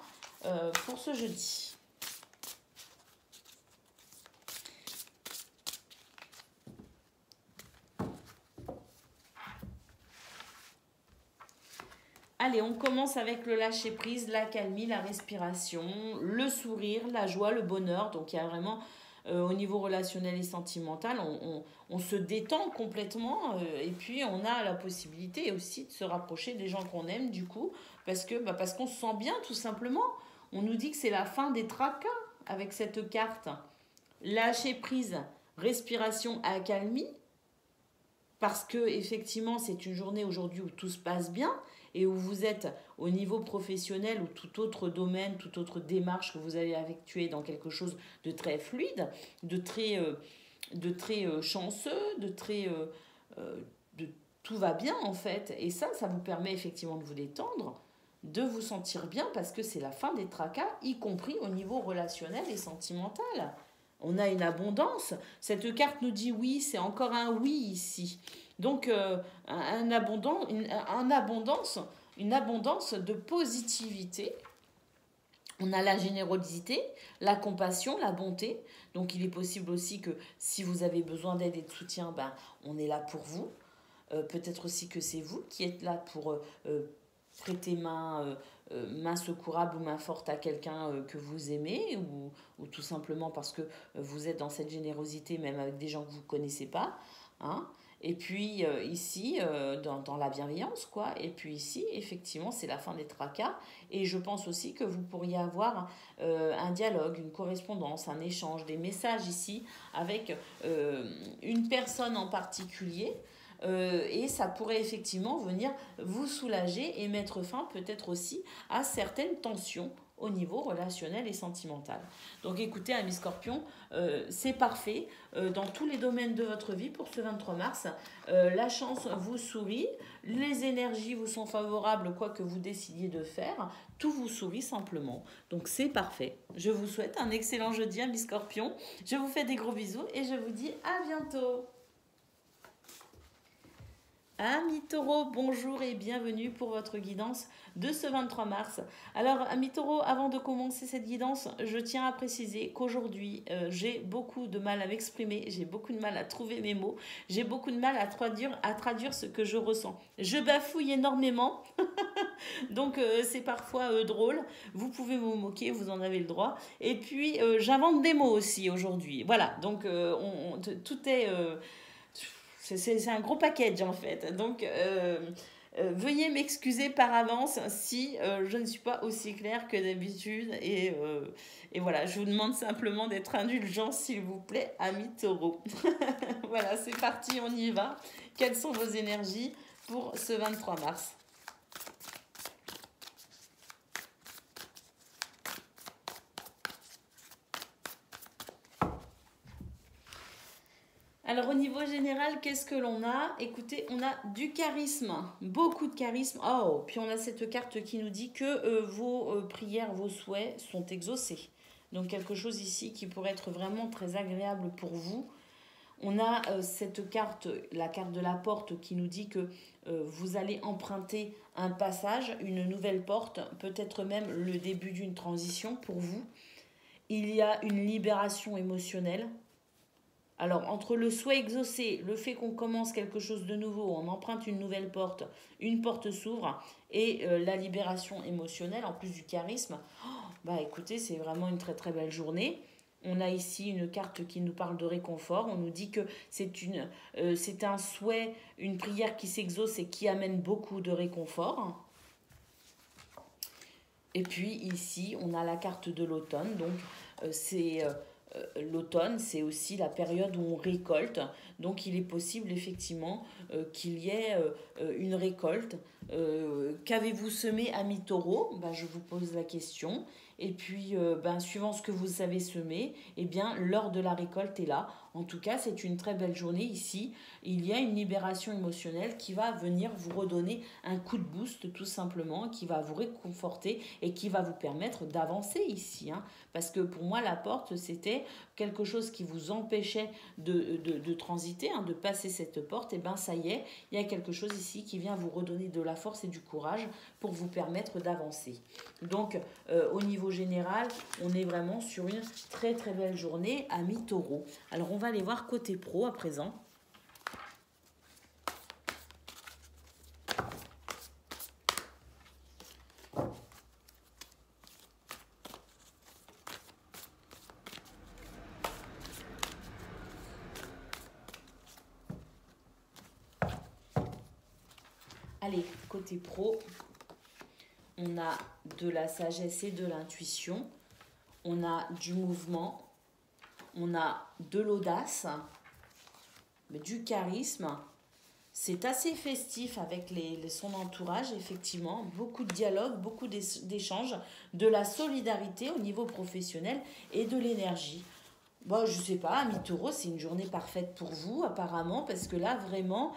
pour ce jeudi. Allez, on commence avec le lâcher-prise, l'accalmie, la respiration, le sourire, la joie, le bonheur. Donc, il y a vraiment, au niveau relationnel et sentimental, on se détend complètement. Et puis, on a la possibilité aussi de se rapprocher des gens qu'on aime, du coup, parce qu'on se sent bien, tout simplement. On nous dit que c'est la fin des tracas avec cette carte. Lâcher-prise, respiration, accalmie. Parce que effectivement, c'est une journée aujourd'hui où tout se passe bien et où vous êtes au niveau professionnel ou tout autre domaine, toute autre démarche que vous allez effectuer dans quelque chose de très fluide, de très chanceux, de tout va bien en fait. Et ça vous permet effectivement de vous détendre, de vous sentir bien parce que c'est la fin des tracas, y compris au niveau relationnel et sentimental. On a une abondance. Cette carte nous dit oui, c'est encore un oui ici. Donc, une abondance de positivité. On a la générosité, la compassion, la bonté. Donc, il est possible aussi que si vous avez besoin d'aide et de soutien, ben, on est là pour vous. Peut-être aussi que c'est vous qui êtes là pour prêter main secourable ou main forte à quelqu'un que vous aimez ou tout simplement parce que vous êtes dans cette générosité même avec des gens que vous ne connaissez pas. Hein. Et puis ici, dans la bienveillance, quoi. Et puis ici, effectivement, c'est la fin des tracas. Et je pense aussi que vous pourriez avoir un dialogue, une correspondance, un échange, des messages ici avec une personne en particulier. Et ça pourrait effectivement venir vous soulager et mettre fin peut-être aussi à certaines tensions au niveau relationnel et sentimental. Donc écoutez, amis Scorpion, c'est parfait dans tous les domaines de votre vie pour ce 23 mars. La chance vous sourit, les énergies vous sont favorables, quoi que vous décidiez de faire, tout vous sourit simplement. Donc c'est parfait. Je vous souhaite un excellent jeudi, amis Scorpion. Je vous fais des gros bisous et je vous dis à bientôt. Amis Taureau, bonjour et bienvenue pour votre guidance de ce 23 mars. Alors, amis Taureau, avant de commencer cette guidance, je tiens à préciser qu'aujourd'hui, j'ai beaucoup de mal à m'exprimer, j'ai beaucoup de mal à trouver mes mots, j'ai beaucoup de mal à traduire ce que je ressens. Je bafouille énormément, donc c'est parfois drôle. Vous pouvez vous moquer, vous en avez le droit. Et puis, j'invente des mots aussi aujourd'hui. Voilà, donc tout est... c'est un gros package en fait. Donc, veuillez m'excuser par avance si je ne suis pas aussi claire que d'habitude. Et voilà, je vous demande simplement d'être indulgent, s'il vous plaît, amis taureaux. Voilà, c'est parti, on y va. Quelles sont vos énergies pour ce 23 mars ? Alors au niveau général, qu'est-ce que l'on a? Écoutez, on a du charisme, beaucoup de charisme. Oh, puis on a cette carte qui nous dit que vos prières, vos souhaits sont exaucés. Donc quelque chose ici qui pourrait être vraiment très agréable pour vous. On a cette carte, la carte de la porte qui nous dit que vous allez emprunter un passage, une nouvelle porte, peut-être même le début d'une transition pour vous. Il y a une libération émotionnelle. Alors, entre le souhait exaucé, le fait qu'on commence quelque chose de nouveau, on emprunte une nouvelle porte, une porte s'ouvre, et la libération émotionnelle, en plus du charisme, bah écoutez, c'est vraiment une très très belle journée. On a ici une carte qui nous parle de réconfort. On nous dit que c'est un souhait, une prière qui s'exauce et qui amène beaucoup de réconfort. Et puis ici, on a la carte de l'automne. Donc, l'automne, c'est aussi la période où on récolte. Donc, il est possible effectivement qu'il y ait une récolte. Qu'avez-vous semé, amis taureaux? Ben, je vous pose la question. Et puis, suivant ce que vous avez semé, eh bien, l'heure de la récolte est là. En tout cas, c'est une très belle journée ici. Il y a une libération émotionnelle qui va venir vous redonner un coup de boost, tout simplement, qui va vous réconforter et qui va vous permettre d'avancer ici. Hein. Parce que pour moi, la porte, c'était quelque chose qui vous empêchait de transiter, hein, de passer cette porte. Et bien, ça y est, il y a quelque chose ici qui vient vous redonner de la force et du courage pour vous permettre d'avancer. Donc, au niveau général, on est vraiment sur une très très belle journée, amis taureaux. Alors, on va aller voir côté pro à présent. Allez, côté pro, on a de la sagesse et de l'intuition. On a du mouvement. On a de l'audace, du charisme. C'est assez festif avec son entourage, effectivement. Beaucoup de dialogue, beaucoup d'échanges, de la solidarité au niveau professionnel et de l'énergie. Bon, je sais pas, ami Taureau, c'est une journée parfaite pour vous, apparemment, parce que là, vraiment,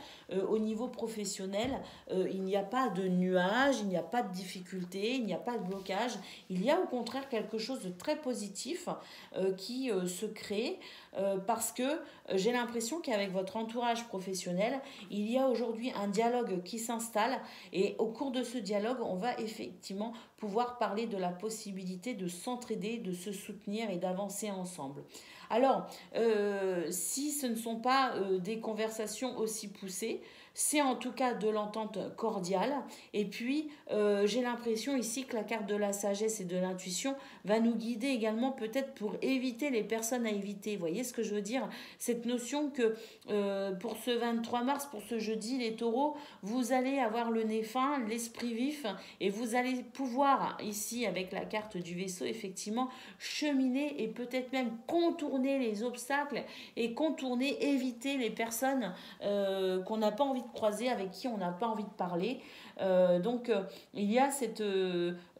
au niveau professionnel, il n'y a pas de nuages, il n'y a pas de difficultés, il n'y a pas de blocage. Il y a au contraire quelque chose de très positif qui se crée, parce que j'ai l'impression qu'avec votre entourage professionnel, il y a aujourd'hui un dialogue qui s'installe, et au cours de ce dialogue, on va effectivement pouvoir parler de la possibilité de s'entraider, de se soutenir et d'avancer ensemble. Alors, si ce ne sont pas des conversations aussi poussées, c'est en tout cas de l'entente cordiale. Et puis, j'ai l'impression ici que la carte de la sagesse et de l'intuition va nous guider également peut-être pour éviter les personnes à éviter. Vous voyez ce que je veux dire? Cette notion que pour ce 23 mars, pour ce jeudi, les taureaux, vous allez avoir le nez fin, l'esprit vif, et vous allez pouvoir, ici, avec la carte du vaisseau, effectivement, cheminer et peut-être même contourner les obstacles et contourner, éviter les personnes qu'on n'a pas envie de croiser, avec qui on n'a pas envie de parler. Il y a cette...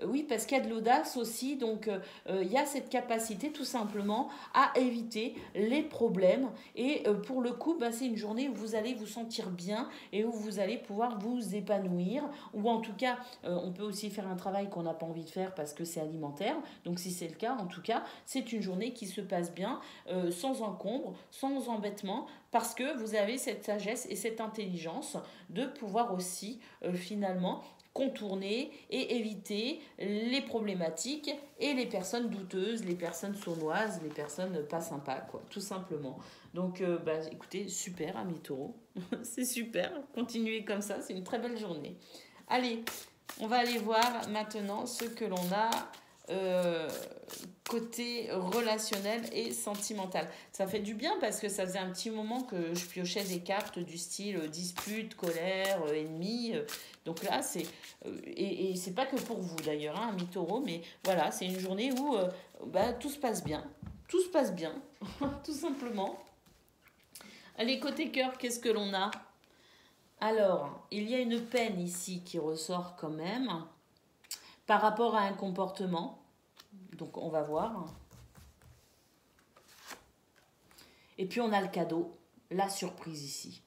oui, parce qu'il y a de l'audace aussi, donc il y a cette capacité tout simplement à éviter les problèmes. Et pour le coup, c'est une journée où vous allez vous sentir bien et où vous allez pouvoir vous épanouir. Ou en tout cas, on peut aussi faire un travail qu'on n'a pas envie de faire parce que c'est alimentaire. Donc si c'est le cas, en tout cas, c'est une journée qui se passe bien, sans encombre, sans embêtement, parce que vous avez cette sagesse et cette intelligence de pouvoir aussi finalement contourner et éviter les problématiques et les personnes douteuses, les personnes sournoises, les personnes pas sympas, quoi, tout simplement. Donc, écoutez, super, amis taureaux. C'est super, continuez comme ça, c'est une très belle journée. Allez, on va aller voir maintenant ce que l'on a côté relationnel et sentimental. Ça fait du bien parce que ça faisait un petit moment que je piochais des cartes du style dispute, colère, ennemi. Donc là, c'est... et c'est pas que pour vous d'ailleurs, hein, amis taureaux, mais voilà, c'est une journée où tout se passe bien. Tout se passe bien, tout simplement. Allez, côté cœur, qu'est-ce que l'on a? Alors, il y a une peine ici qui ressort quand même par rapport à un comportement. Donc, on va voir. Et puis, on a le cadeau, la surprise ici.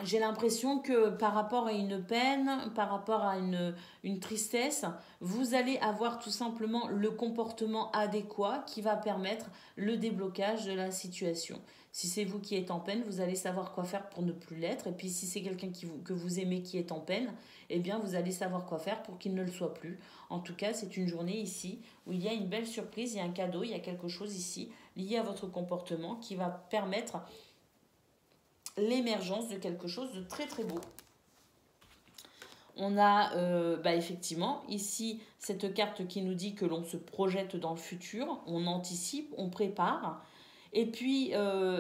J'ai l'impression que par rapport à une peine, par rapport à une tristesse, vous allez avoir tout simplement le comportement adéquat qui va permettre le déblocage de la situation. Si c'est vous qui êtes en peine, vous allez savoir quoi faire pour ne plus l'être. Et puis si c'est quelqu'un que vous aimez qui est en peine, eh bien vous allez savoir quoi faire pour qu'il ne le soit plus. En tout cas, c'est une journée ici où il y a une belle surprise, il y a un cadeau, il y a quelque chose ici lié à votre comportement qui va permettre l'émergence de quelque chose de très très beau. On a effectivement ici cette carte qui nous dit que l'on se projette dans le futur, on anticipe, on prépare. Et puis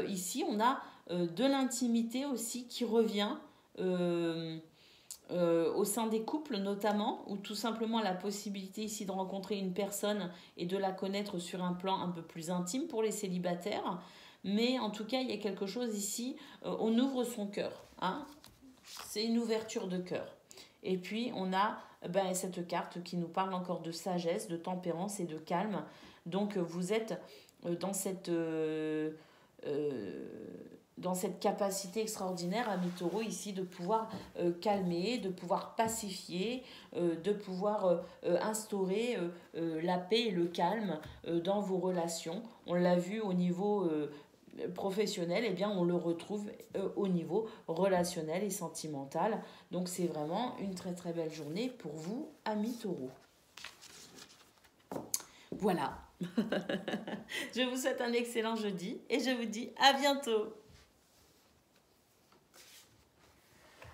ici on a de l'intimité aussi qui revient au sein des couples notamment, ou tout simplement la possibilité ici de rencontrer une personne et de la connaître sur un plan un peu plus intime pour les célibataires. Mais en tout cas, il y a quelque chose ici, on ouvre son cœur. Hein, c'est une ouverture de cœur. Et puis, on a cette carte qui nous parle encore de sagesse, de tempérance et de calme. Donc, vous êtes dans cette capacité extraordinaire, amis taureaux, ici, de pouvoir calmer, de pouvoir pacifier, de pouvoir instaurer la paix et le calme dans vos relations. On l'a vu au niveau professionnel, eh bien on le retrouve au niveau relationnel et sentimental. Donc c'est vraiment une très très belle journée pour vous, amis taureaux. Voilà. Je vous souhaite un excellent jeudi et je vous dis à bientôt.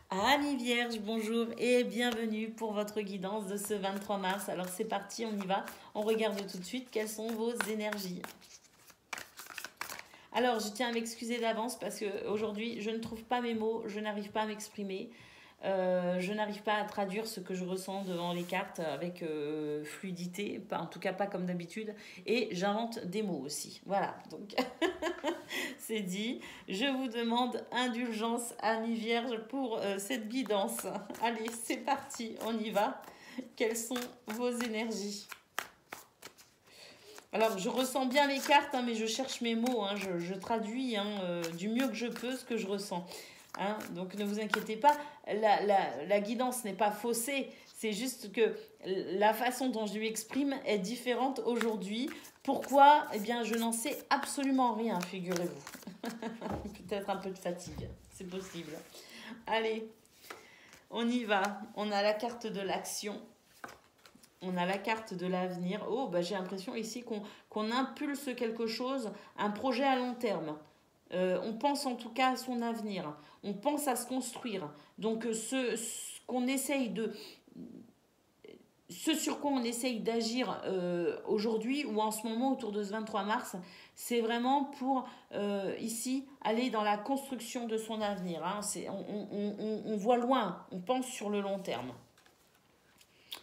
Amis Vierge, bonjour et bienvenue pour votre guidance de ce 23 mars. Alors c'est parti, on y va. On regarde tout de suite quelles sont vos énergies. Alors, je tiens à m'excuser d'avance parce qu'aujourd'hui, je ne trouve pas mes mots, je n'arrive pas à m'exprimer. Je n'arrive pas à traduire ce que je ressens devant les cartes avec fluidité, en tout cas pas comme d'habitude. Et j'invente des mots aussi. Voilà, donc c'est dit. Je vous demande indulgence, amis vierges, pour cette guidance. Allez, c'est parti, on y va. Quelles sont vos énergies? Alors, je ressens bien les cartes, hein, mais je cherche mes mots. Hein, je traduis du mieux que je peux ce que je ressens. Hein, donc, ne vous inquiétez pas. La guidance n'est pas faussée. C'est juste que la façon dont je lui exprime est différente aujourd'hui. Pourquoi? Eh bien, je n'en sais absolument rien, figurez-vous. Peut-être un peu de fatigue. C'est possible. Allez, on y va. On a la carte de l'action. On a la carte de l'avenir. Oh, bah, j'ai l'impression ici qu'on impulse quelque chose, un projet à long terme. On pense en tout cas à son avenir. On pense à se construire. Donc, qu'on essaye de... Ce sur quoi on essaye d'agir aujourd'hui ou en ce moment autour de ce 23 mars, c'est vraiment pour ici aller dans la construction de son avenir. Hein. On voit loin, on pense sur le long terme.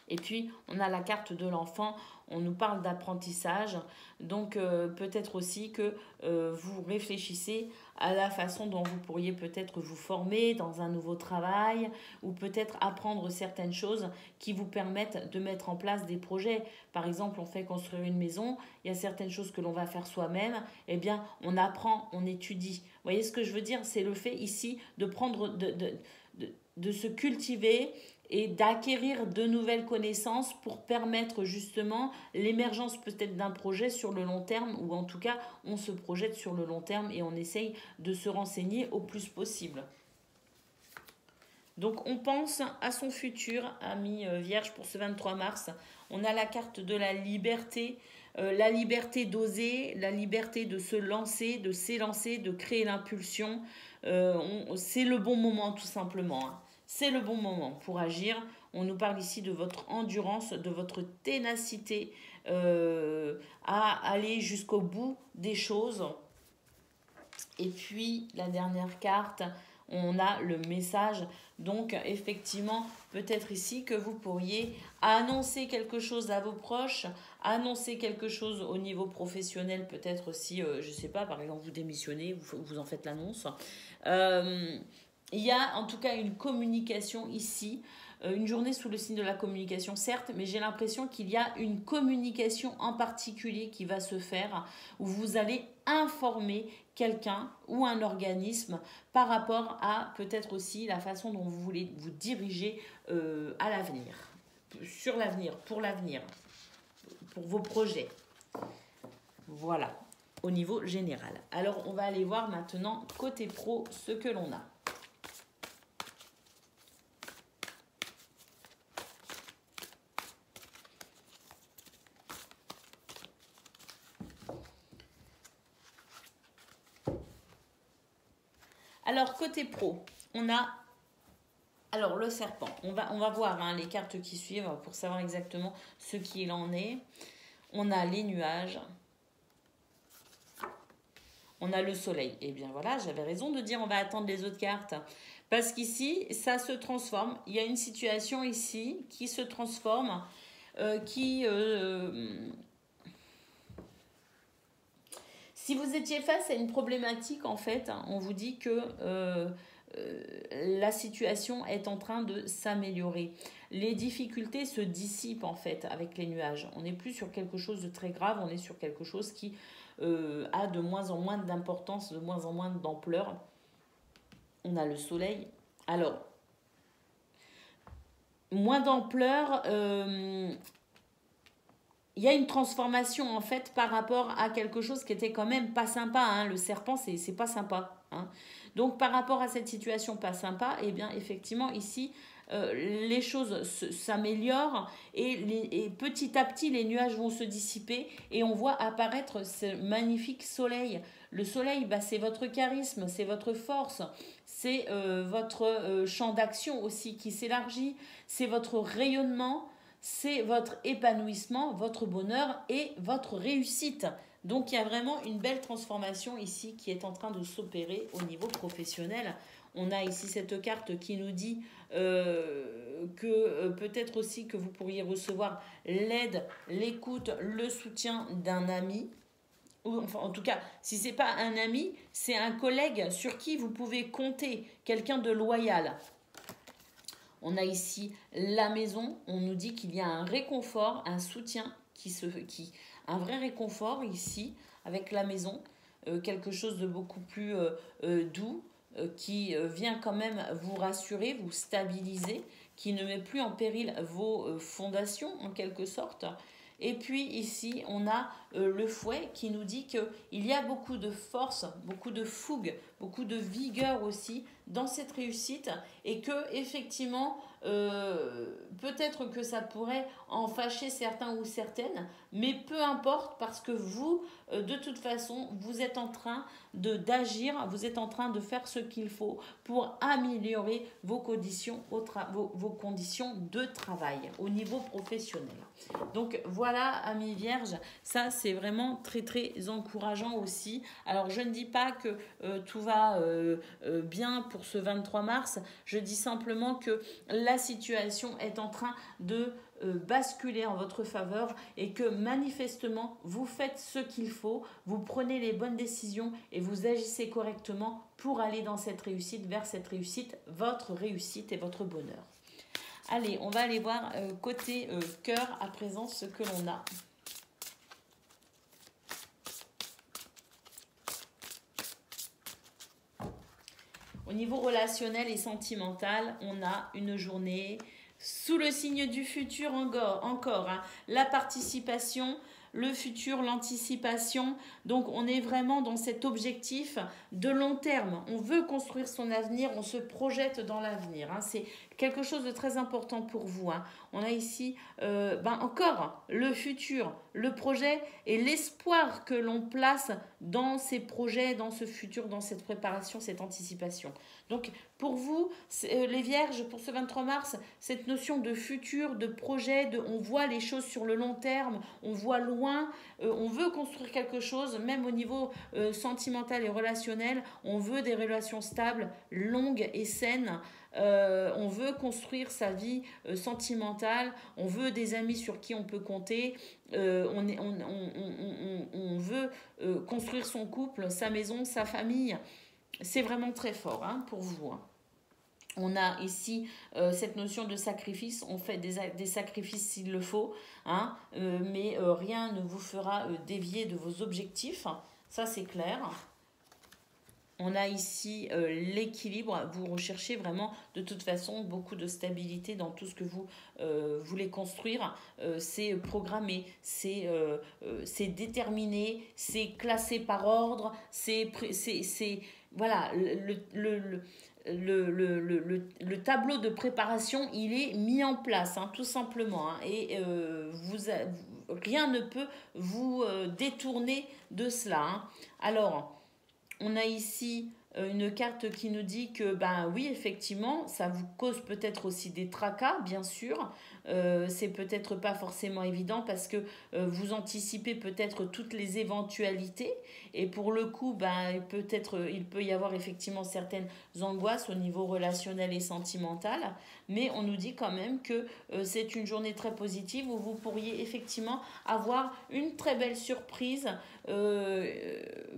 Et puis, on a la carte de l'enfant, on nous parle d'apprentissage. Donc, peut-être aussi que vous réfléchissez à la façon dont vous pourriez peut-être vous former dans un nouveau travail ou peut-être apprendre certaines choses qui vous permettent de mettre en place des projets. Par exemple, on fait construire une maison, il y a certaines choses que l'on va faire soi-même, eh bien, on apprend, on étudie. Vous voyez ce que je veux dire? C'est le fait ici de prendre, de se cultiver et d'acquérir de nouvelles connaissances pour permettre justement l'émergence peut-être d'un projet sur le long terme, ou en tout cas on se projette sur le long terme et on essaye de se renseigner au plus possible. Donc on pense à son futur, ami vierge, pour ce 23 mars. On a la carte de la liberté d'oser, la liberté de se lancer, de s'élancer, de créer l'impulsion. C'est le bon moment tout simplement. Hein. C'est le bon moment pour agir. On nous parle ici de votre endurance, de votre ténacité à aller jusqu'au bout des choses. Et puis, la dernière carte, on a le message. Donc, effectivement, peut-être ici que vous pourriez annoncer quelque chose à vos proches, annoncer quelque chose au niveau professionnel, peut-être aussi, je ne sais pas, par exemple, vous démissionnez, vous en faites l'annonce. Il y a en tout cas une communication ici, une journée sous le signe de la communication, certes, mais j'ai l'impression qu'il y a une communication en particulier qui va se faire, où vous allez informer quelqu'un ou un organisme par rapport à peut-être aussi la façon dont vous voulez vous diriger à l'avenir, sur l'avenir, pour vos projets. Voilà, au niveau général. Alors, on va aller voir maintenant côté pro ce que l'on a. Alors, côté pro, on a alors le serpent. On va voir hein, les cartes qui suivent pour savoir exactement ce qu'il en est. On a les nuages. On a le soleil. Et bien voilà, j'avais raison de dire on va attendre les autres cartes. Parce qu'ici, ça se transforme. Il y a une situation ici qui se transforme, Si vous étiez face à une problématique, en fait, on vous dit que la situation est en train de s'améliorer. Les difficultés se dissipent, en fait, avec les nuages. On n'est plus sur quelque chose de très grave, on est sur quelque chose qui a de moins en moins d'importance, de moins en moins d'ampleur. On a le soleil. Alors, moins d'ampleur... il y a une transformation en fait par rapport à quelque chose qui était quand même pas sympa. Hein. Le serpent, c'est pas sympa. Hein. Donc par rapport à cette situation pas sympa, eh bien effectivement ici, les choses s'améliorent et petit à petit les nuages vont se dissiper et on voit apparaître ce magnifique soleil. Le soleil, bah, c'est votre charisme, c'est votre force, c'est votre champ d'action aussi qui s'élargit, c'est votre rayonnement. C'est votre épanouissement, votre bonheur et votre réussite. Donc il y a vraiment une belle transformation ici qui est en train de s'opérer au niveau professionnel. On a ici cette carte qui nous dit que peut-être aussi que vous pourriez recevoir l'aide, l'écoute, le soutien d'un ami. Ou, enfin, en tout cas, si ce n'est pas un ami, c'est un collègue sur qui vous pouvez compter, quelqu'un de loyal. On a ici la maison, on nous dit qu'il y a un réconfort, un soutien, un vrai réconfort ici avec la maison, quelque chose de beaucoup plus doux, qui vient quand même vous rassurer, vous stabiliser, qui ne met plus en péril vos fondations en quelque sorte. Et puis ici, on a le fouet qui nous dit qu'il y a beaucoup de force, beaucoup de fougue, beaucoup de vigueur aussi dans cette réussite et que effectivement, peut-être que ça pourrait en fâcher certains ou certaines, mais peu importe parce que vous, de toute façon, vous êtes en train d'agir, vous êtes en train de faire ce qu'il faut pour améliorer vos conditions, vos conditions de travail au niveau professionnel. Donc voilà, amis vierges, ça c'est vraiment très très encourageant aussi. Alors je ne dis pas que tout va bien pour ce 23 mars, je dis simplement que la situation est en train de basculer en votre faveur et que manifestement vous faites ce qu'il faut, vous prenez les bonnes décisions et vous agissez correctement pour aller dans cette réussite, vers cette réussite, votre réussite et votre bonheur. Allez, on va aller voir côté cœur à présent ce que l'on a. Au niveau relationnel et sentimental, on a une journée sous le signe du futur encore hein. La participation, le futur, l'anticipation. Donc on est vraiment dans cet objectif de long terme. On veut construire son avenir, on se projette dans l'avenir. Hein. C'est quelque chose de très important pour vous. Hein. On a ici encore le futur, le projet et l'espoir que l'on place dans ces projets, dans ce futur, dans cette préparation, cette anticipation. Donc pour vous, les vierges, pour ce 23 mars, cette notion de futur, de projet, on voit les choses sur le long terme, on voit loin, on veut construire quelque chose, même au niveau sentimental et relationnel, on veut des relations stables, longues et saines. On veut construire sa vie sentimentale, on veut des amis sur qui on peut compter, on veut construire son couple, sa maison, sa famille. C'est vraiment très fort hein, pour vous. Hein. On a ici cette notion de sacrifice, on fait des sacrifices s'il le faut, hein, mais rien ne vous fera dévier de vos objectifs, ça c'est clair. On a ici l'équilibre, vous recherchez vraiment de toute façon beaucoup de stabilité dans tout ce que vous voulez construire. C'est programmé, c'est déterminé, c'est classé par ordre, c'est voilà, le tableau de préparation, il est mis en place, hein, tout simplement. Hein, et rien ne peut vous détourner de cela. Hein. Alors, on a ici une carte qui nous dit que, ben oui, effectivement, ça vous cause peut-être aussi des tracas, bien sûr. C'est peut-être pas forcément évident parce que vous anticipez peut-être toutes les éventualités. Et pour le coup, ben, il peut y avoir effectivement certaines angoisses au niveau relationnel et sentimental. Mais on nous dit quand même que c'est une journée très positive où vous pourriez effectivement avoir une très belle surprise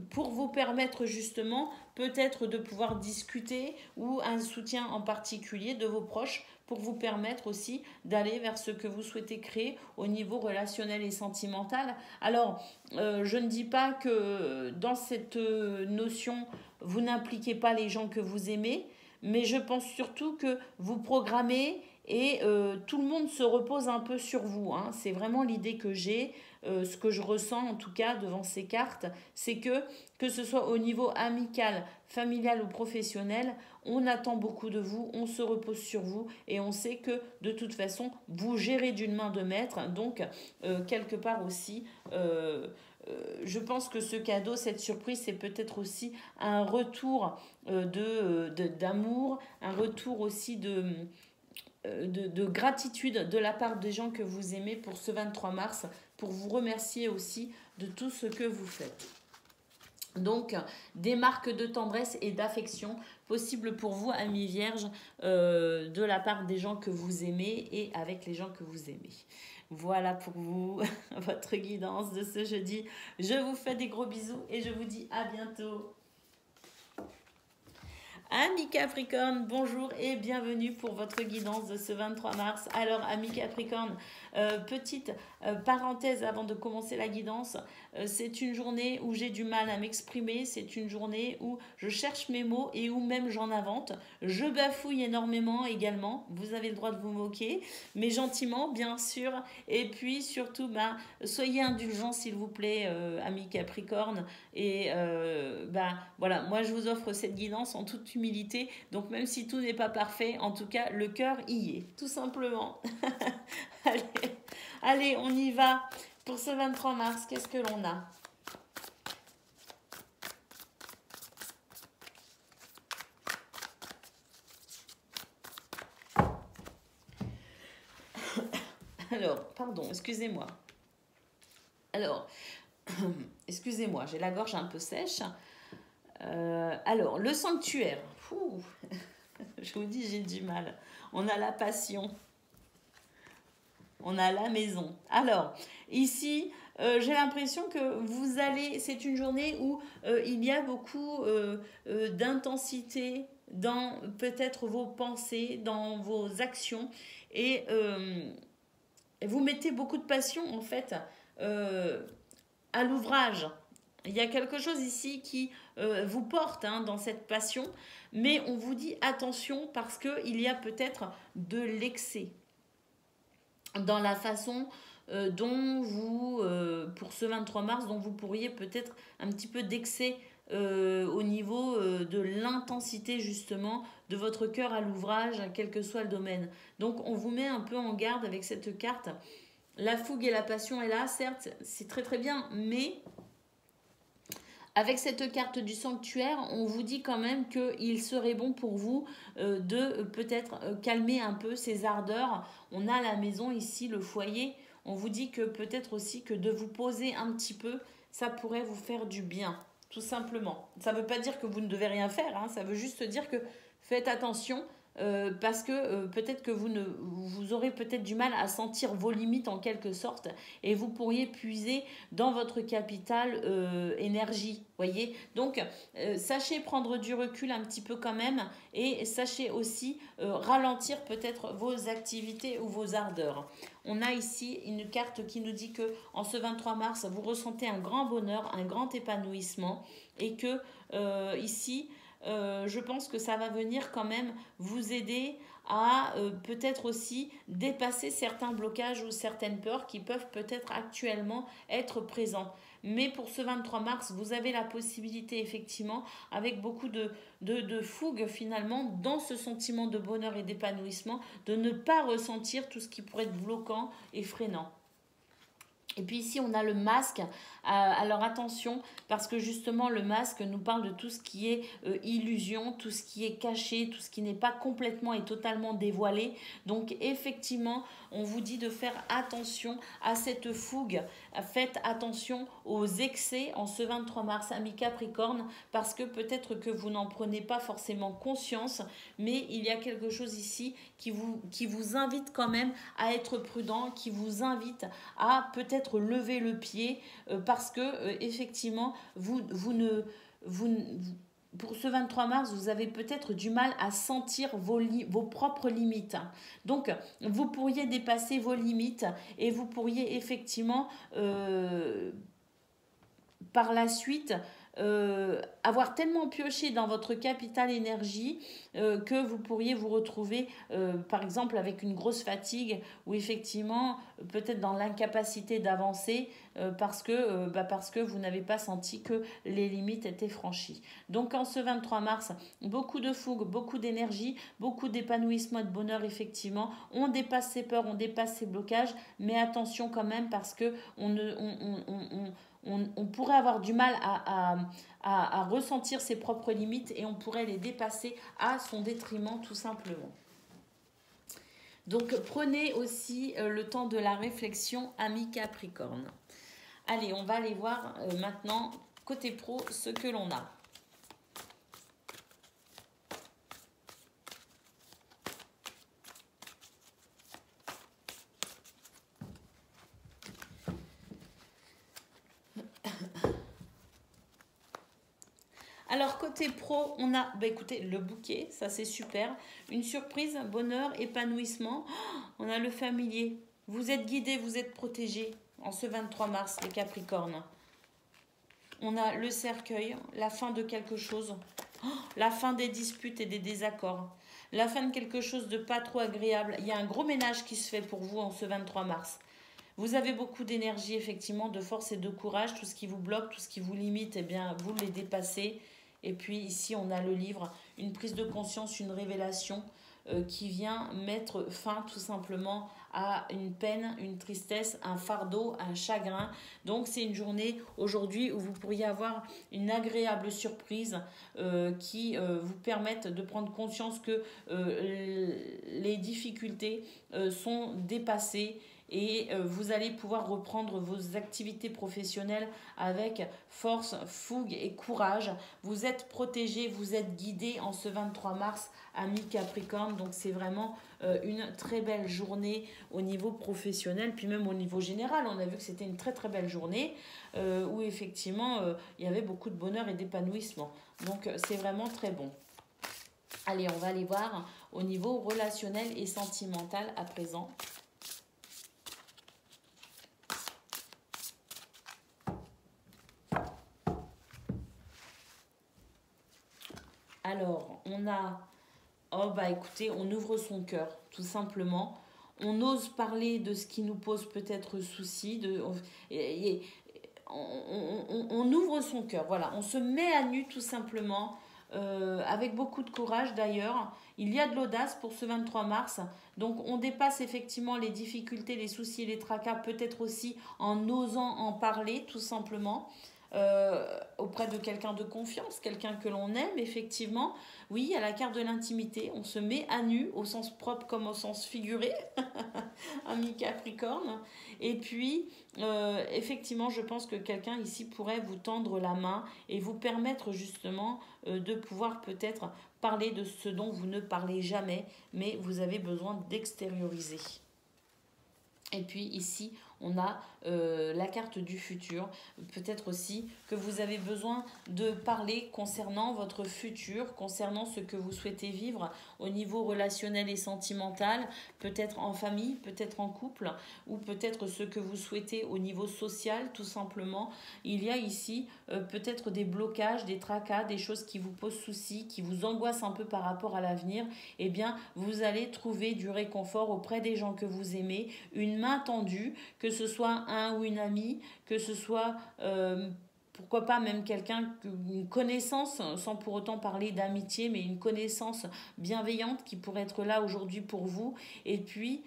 pour vous permettre justement peut-être de pouvoir discuter ou un soutien en particulier de vos proches pour vous permettre aussi d'aller vers ce que vous souhaitez créer au niveau relationnel et sentimental. Alors, je ne dis pas que dans cette notion, vous n'impliquez pas les gens que vous aimez, mais je pense surtout que vous programmez et tout le monde se repose un peu sur vous. Hein. C'est vraiment l'idée que j'ai. Ce que je ressens en tout cas devant ces cartes, c'est que ce soit au niveau amical, familial ou professionnel, on attend beaucoup de vous, on se repose sur vous et on sait que de toute façon, vous gérez d'une main de maître. Donc, quelque part aussi, je pense que ce cadeau, cette surprise, c'est peut-être aussi un retour d'amour, un retour aussi de gratitude de la part des gens que vous aimez pour ce 23 mars, pour vous remercier aussi de tout ce que vous faites. Donc, des marques de tendresse et d'affection possibles pour vous, amis vierges, de la part des gens que vous aimez et avec les gens que vous aimez. Voilà pour vous, votre guidance de ce jeudi. Je vous fais des gros bisous et je vous dis à bientôt. Amis Capricorne, bonjour et bienvenue pour votre guidance de ce 23 mars. Alors, amis Capricorne, petite parenthèse avant de commencer la guidance, c'est une journée où j'ai du mal à m'exprimer, c'est une journée où je cherche mes mots et où même j'en invente. Je bafouille énormément également, vous avez le droit de vous moquer, mais gentiment bien sûr. Et puis surtout, soyez indulgents s'il vous plaît, amis Capricorne. Et voilà, moi je vous offre cette guidance en toute humilité. Donc même si tout n'est pas parfait, en tout cas le cœur y est, tout simplement. Allez, on y va. Pour ce 23 mars, qu'est-ce que l'on a? Alors, pardon, excusez-moi. Alors, excusez-moi, j'ai la gorge un peu sèche. Alors, le sanctuaire. Je vous dis, j'ai du mal. On a la passion. On a la maison. Alors, ici, j'ai l'impression que vous allez... C'est une journée où il y a beaucoup d'intensité dans peut-être vos pensées, dans vos actions. Et vous mettez beaucoup de passion, en fait, à l'ouvrage. Il y a quelque chose ici qui vous porte dans cette passion, mais on vous dit attention parce qu'il y a peut-être de l'excès dans la façon dont vous, pour ce 23 mars, dont vous pourriez peut-être un petit peu d'excès au niveau de l'intensité justement de votre cœur à l'ouvrage, quel que soit le domaine. Donc on vous met un peu en garde avec cette carte. La fougue et la passion est là, certes, c'est très très bien, mais avec cette carte du sanctuaire, on vous dit quand même qu'il serait bon pour vous de peut-être calmer un peu ces ardeurs. On a la maison ici, le foyer. On vous dit que peut-être aussi que de vous poser un petit peu, ça pourrait vous faire du bien, tout simplement. Ça ne veut pas dire que vous ne devez rien faire, ça veut juste dire que faites attention. Parce que peut-être que vous aurez peut-être du mal à sentir vos limites en quelque sorte et vous pourriez puiser dans votre capital énergie, voyez. Donc sachez prendre du recul un petit peu quand même et sachez aussi ralentir peut-être vos activités ou vos ardeurs. On a ici une carte qui nous dit que en ce 23 mars vous ressentez un grand bonheur, un grand épanouissement et que ici je pense que ça va venir quand même vous aider à peut-être aussi dépasser certains blocages ou certaines peurs qui peuvent peut-être actuellement être présents. Mais pour ce 23 mars, vous avez la possibilité effectivement, avec beaucoup de fougue finalement, dans ce sentiment de bonheur et d'épanouissement, de ne pas ressentir tout ce qui pourrait être bloquant et freinant. Et puis ici, on a le masque. Alors attention, parce que justement, le masque nous parle de tout ce qui est illusion, tout ce qui est caché, tout ce qui n'est pas complètement et totalement dévoilé. Donc effectivement, on vous dit de faire attention à cette fougue. Faites attention aux excès en ce 23 mars, amis Capricorne, parce que peut-être que vous n'en prenez pas forcément conscience, mais il y a quelque chose ici qui vous invite quand même à être prudent, qui vous invite à peut-être lever le pied, parce que effectivement, pour ce 23 mars, vous avez peut-être du mal à sentir vos propres limites. Donc, vous pourriez dépasser vos limites et vous pourriez effectivement, par la suite, avoir tellement pioché dans votre capital énergie que vous pourriez vous retrouver par exemple avec une grosse fatigue ou effectivement peut-être dans l'incapacité d'avancer parce que vous n'avez pas senti que les limites étaient franchies. Donc en ce 23 mars, beaucoup de fougue, beaucoup d'énergie, beaucoup d'épanouissement et de bonheur effectivement. On dépasse ses peurs, on dépasse ses blocages, mais attention quand même parce que on pourrait avoir du mal à ressentir ses propres limites et on pourrait les dépasser à son détriment tout simplement. Donc prenez aussi le temps de la réflexion, amis Capricorne. Allez, on va aller voir maintenant côté pro, ce que l'on a. Alors, côté pro, on a, bah, écoutez, le bouquet, ça c'est super. Une surprise, bonheur, épanouissement. Oh, on a le familier. Vous êtes guidés, vous êtes protégés en ce 23 mars, les Capricornes. On a le cercueil, la fin de quelque chose. Oh, la fin des disputes et des désaccords. La fin de quelque chose de pas trop agréable. Il y a un gros ménage qui se fait pour vous en ce 23 mars. Vous avez beaucoup d'énergie, effectivement, de force et de courage. Tout ce qui vous bloque, tout ce qui vous limite, eh bien, vous les dépassez. Et puis ici, on a le livre, une prise de conscience, une révélation qui vient mettre fin tout simplement à une peine, une tristesse, un fardeau, un chagrin. Donc c'est une journée aujourd'hui où vous pourriez avoir une agréable surprise qui vous permette de prendre conscience que les difficultés sont dépassées et vous allez pouvoir reprendre vos activités professionnelles avec force, fougue et courage. Vous êtes protégés, vous êtes guidés en ce 23 mars, amis Capricorne. Donc c'est vraiment une très belle journée au niveau professionnel, puis même au niveau général. On a vu que c'était une très très belle journée où effectivement il y avait beaucoup de bonheur et d'épanouissement. Donc c'est vraiment très bon. Allez, on va aller voir au niveau relationnel et sentimental à présent. Alors, on a, oh bah écoutez, on ouvre son cœur, tout simplement. On ose parler de ce qui nous pose peut-être souci. On ouvre son cœur, voilà. On se met à nu, tout simplement, avec beaucoup de courage d'ailleurs. Il y a de l'audace pour ce 23 mars. Donc, on dépasse effectivement les difficultés, les soucis et les tracas, peut-être aussi en osant en parler, tout simplement. Auprès de quelqu'un de confiance, quelqu'un que l'on aime, effectivement. Oui, à la carte de l'intimité, on se met à nu, au sens propre comme au sens figuré, ami Capricorne. Et puis, effectivement, je pense que quelqu'un ici pourrait vous tendre la main et vous permettre justement de pouvoir peut-être parler de ce dont vous ne parlez jamais, mais vous avez besoin d'extérioriser. Et puis ici, on a la carte du futur. Peut-être aussi que vous avez besoin de parler concernant votre futur, concernant ce que vous souhaitez vivre au niveau relationnel et sentimental, peut-être en famille, peut-être en couple, ou peut-être ce que vous souhaitez au niveau social, tout simplement. Il y a ici peut-être des blocages, des tracas, des choses qui vous posent souci, qui vous angoissent un peu par rapport à l'avenir. Eh bien, vous allez trouver du réconfort auprès des gens que vous aimez, une main tendue, que ce soit un ou une amie, que ce soit pourquoi pas même quelqu'un, une connaissance, sans pour autant parler d'amitié, mais une connaissance bienveillante qui pourrait être là aujourd'hui pour vous. Et puis,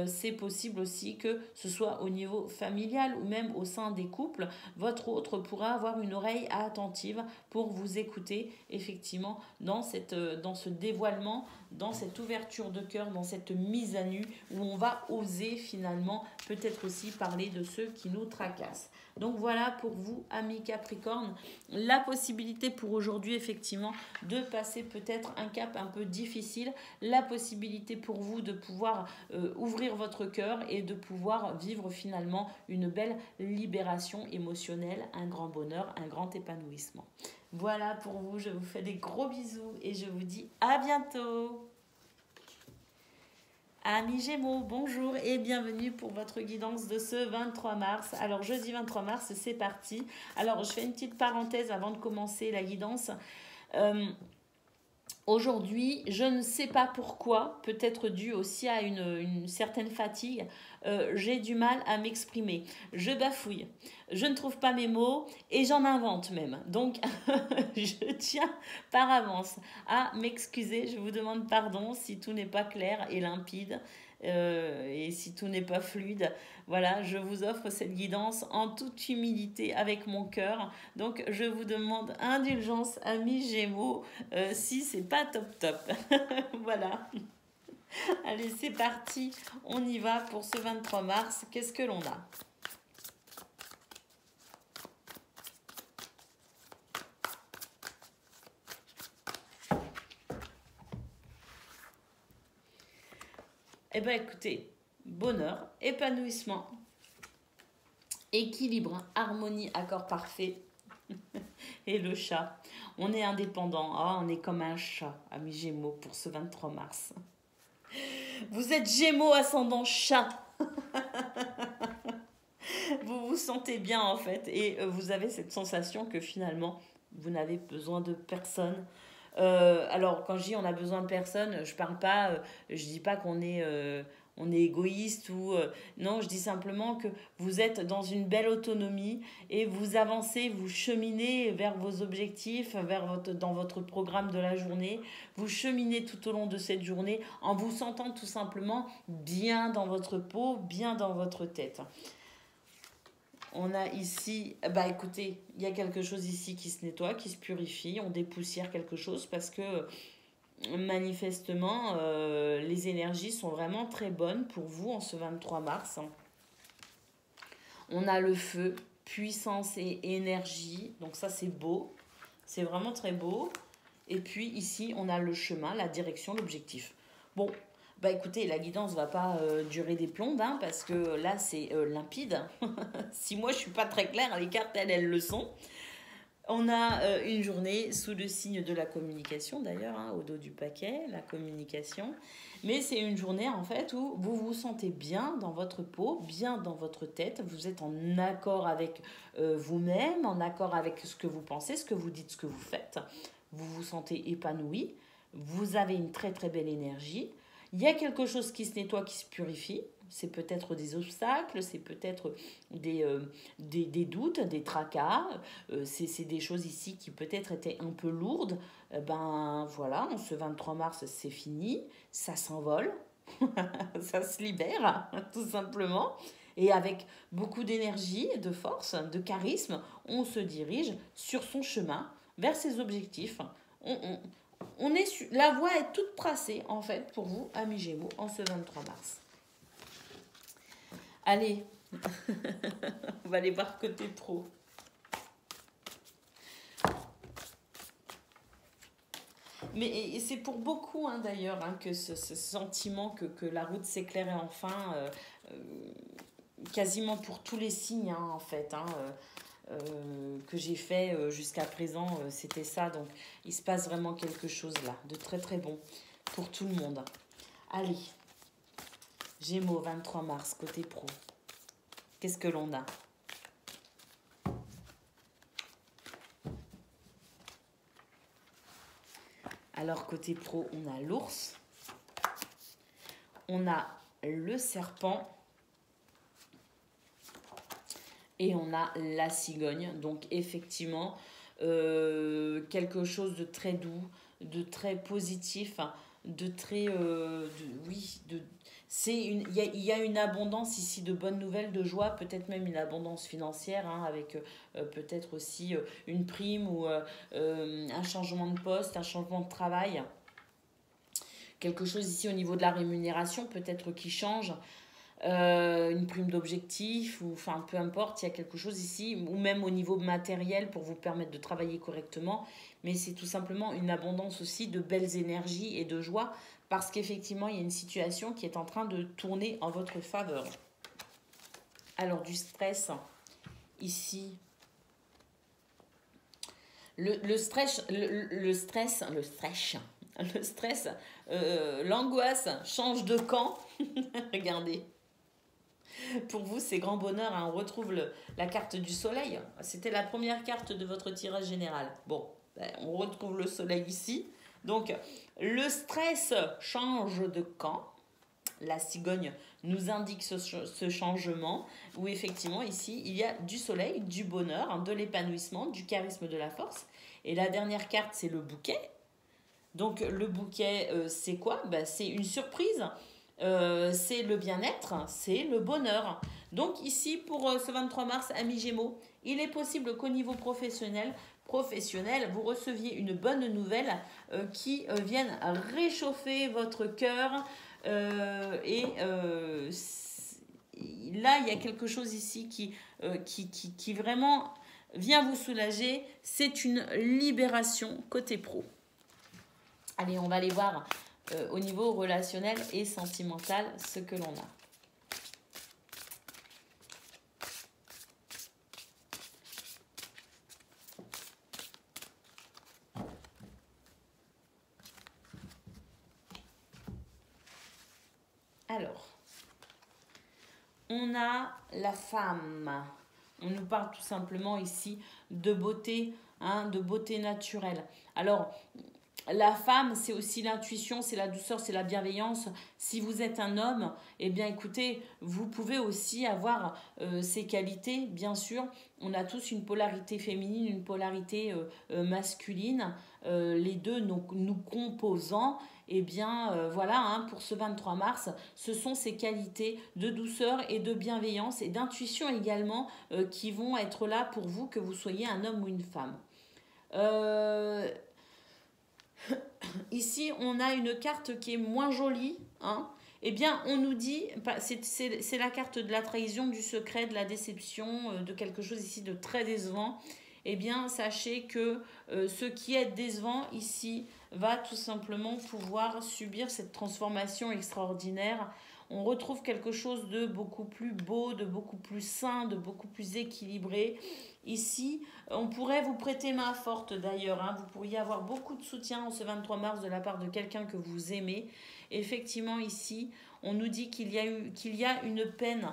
c'est possible aussi que ce soit au niveau familial ou même au sein des couples, votre autre pourra avoir une oreille attentive pour vous écouter, effectivement, dans ce dévoilement, dans cette ouverture de cœur, dans cette mise à nu, où on va oser finalement peut-être aussi parler de ceux qui nous tracassent. Donc voilà pour vous, amis Capricorne, la possibilité pour aujourd'hui, effectivement, de passer peut-être un cap un peu difficile, la possibilité pour vous de pouvoir ouvrir votre cœur et de pouvoir vivre finalement une belle libération émotionnelle, un grand bonheur, un grand épanouissement. Voilà pour vous, je vous fais des gros bisous et je vous dis à bientôt. Amis Gémeaux, bonjour et bienvenue pour votre guidance de ce 23 mars. Alors jeudi 23 mars, c'est parti. Alors je fais une petite parenthèse avant de commencer la guidance. Aujourd'hui, je ne sais pas pourquoi, peut-être dû aussi à une certaine fatigue, j'ai du mal à m'exprimer. Je bafouille, je ne trouve pas mes mots et j'en invente même. Donc, je tiens par avance à m'excuser. Je vous demande pardon si tout n'est pas clair et limpide. Et si tout n'est pas fluide, voilà, je vous offre cette guidance en toute humilité avec mon cœur. Donc, je vous demande indulgence, amis Gémeaux, si c'est pas top. Voilà. Allez, c'est parti. On y va pour ce 23 mars. Qu'est-ce que l'on a ? Eh bien, écoutez, bonheur, épanouissement, équilibre, harmonie, accord parfait. Et le chat. On est indépendant. Oh, on est comme un chat, amis Gémeaux, pour ce 23 mars. Vous êtes Gémeaux ascendant chat. Vous vous sentez bien en fait. Et vous avez cette sensation que finalement, vous n'avez besoin de personne. Alors, quand je dis on a besoin de personne, je parle pas, je dis pas on est égoïste ou non, je dis simplement que vous êtes dans une belle autonomie et vous avancez, vous cheminez vers vos objectifs, dans votre programme de la journée. Vous cheminez tout au long de cette journée en vous sentant tout simplement bien dans votre peau, bien dans votre tête. On a ici, bah écoutez, il y a quelque chose ici qui se nettoie, qui se purifie, on dépoussière quelque chose parce que manifestement, les énergies sont vraiment très bonnes pour vous en ce 23 mars. On a le feu, puissance et énergie, donc ça c'est beau, c'est vraiment très beau. Et puis ici, on a le chemin, la direction, l'objectif. Bon, bah écoutez, la guidance va pas durer des plombes, hein, parce que là, c'est limpide. Si moi, je suis pas très claire, les cartes, elles le sont. On a une journée sous le signe de la communication, d'ailleurs, hein, au dos du paquet, la communication. Mais c'est une journée, en fait, où vous vous sentez bien dans votre peau, bien dans votre tête. Vous êtes en accord avec vous-même, en accord avec ce que vous pensez, ce que vous dites, ce que vous faites. Vous vous sentez épanoui. Vous avez une très, très belle énergie. Il y a quelque chose qui se nettoie, qui se purifie. C'est peut-être des obstacles, c'est peut-être des doutes, des tracas. C'est des choses ici qui peut-être étaient un peu lourdes. Ben voilà, ce 23 mars, c'est fini. Ça s'envole. Ça se libère, tout simplement. Et avec beaucoup d'énergie, de force, de charisme, on se dirige sur son chemin, vers ses objectifs. La voie est toute tracée, en fait, pour vous, amis Gémeaux, en ce 23 mars. Allez, on va aller voir côté pro. Mais c'est pour beaucoup, hein, d'ailleurs, hein, que ce sentiment que la route s'éclaire enfin, quasiment pour tous les signes, hein, en fait, hein, que j'ai fait jusqu'à présent, c'était ça. Donc, il se passe vraiment quelque chose là, de très très bon pour tout le monde. Allez, Gémeaux, 23 mars, côté pro. Qu'est-ce que l'on a? Alors, côté pro, on a l'ours. On a le serpent. Et on a la cigogne. Donc, effectivement, quelque chose de très doux, de très positif, de très... il y a une abondance ici de bonnes nouvelles, de joie, peut-être même une abondance financière, hein, avec peut-être aussi une prime ou un changement de poste, un changement de travail. Quelque chose ici au niveau de la rémunération, peut-être qui change. Une prime d'objectif, ou enfin peu importe, il y a quelque chose ici, ou même au niveau matériel pour vous permettre de travailler correctement. Mais c'est tout simplement une abondance aussi de belles énergies et de joie, parce qu'effectivement, il y a une situation qui est en train de tourner en votre faveur. Alors, du stress, ici, le stress, l'angoisse change de camp. Regardez. Pour vous, c'est grand bonheur, hein. On retrouve la carte du soleil. C'était la première carte de votre tirage général. Bon, on retrouve le soleil ici. Donc, le stress change de camp. La cigogne nous indique ce changement où effectivement ici il y a du soleil, du bonheur, hein, de l'épanouissement, du charisme, de la force. Et la dernière carte, c'est le bouquet. Donc le bouquet, c'est quoi? C'est une surprise, c'est le bien-être, c'est le bonheur. Donc ici pour ce 23 mars, amis Gémeaux, il est possible qu'au niveau professionnel, vous receviez une bonne nouvelle qui vienne réchauffer votre cœur. Là, il y a quelque chose ici qui vraiment vient vous soulager. C'est une libération côté pro. Allez, on va aller voir au niveau relationnel et sentimental ce que l'on a. Alors, on a la femme. On nous parle tout simplement ici de beauté, de beauté naturelle. Alors, la femme, c'est aussi l'intuition, c'est la douceur, c'est la bienveillance. Si vous êtes un homme, eh bien écoutez, vous pouvez aussi avoir ces qualités, bien sûr. On a tous une polarité féminine, une polarité masculine. Les deux nous composant. Eh bien, voilà, pour ce 23 mars, ce sont ces qualités de douceur et de bienveillance et d'intuition également qui vont être là pour vous, que vous soyez un homme ou une femme. Ici, on a une carte qui est moins jolie. Eh bien, on nous dit, c'est la carte de la trahison, du secret, de la déception, de quelque chose ici de très décevant. Eh bien, sachez que ce qui est décevant ici va tout simplement pouvoir subir cette transformation extraordinaire. On retrouve quelque chose de beaucoup plus beau, de beaucoup plus sain, de beaucoup plus équilibré. Ici, on pourrait vous prêter main forte d'ailleurs. Vous pourriez avoir beaucoup de soutien en ce 23 mars de la part de quelqu'un que vous aimez. Effectivement, ici, on nous dit qu'il y a une peine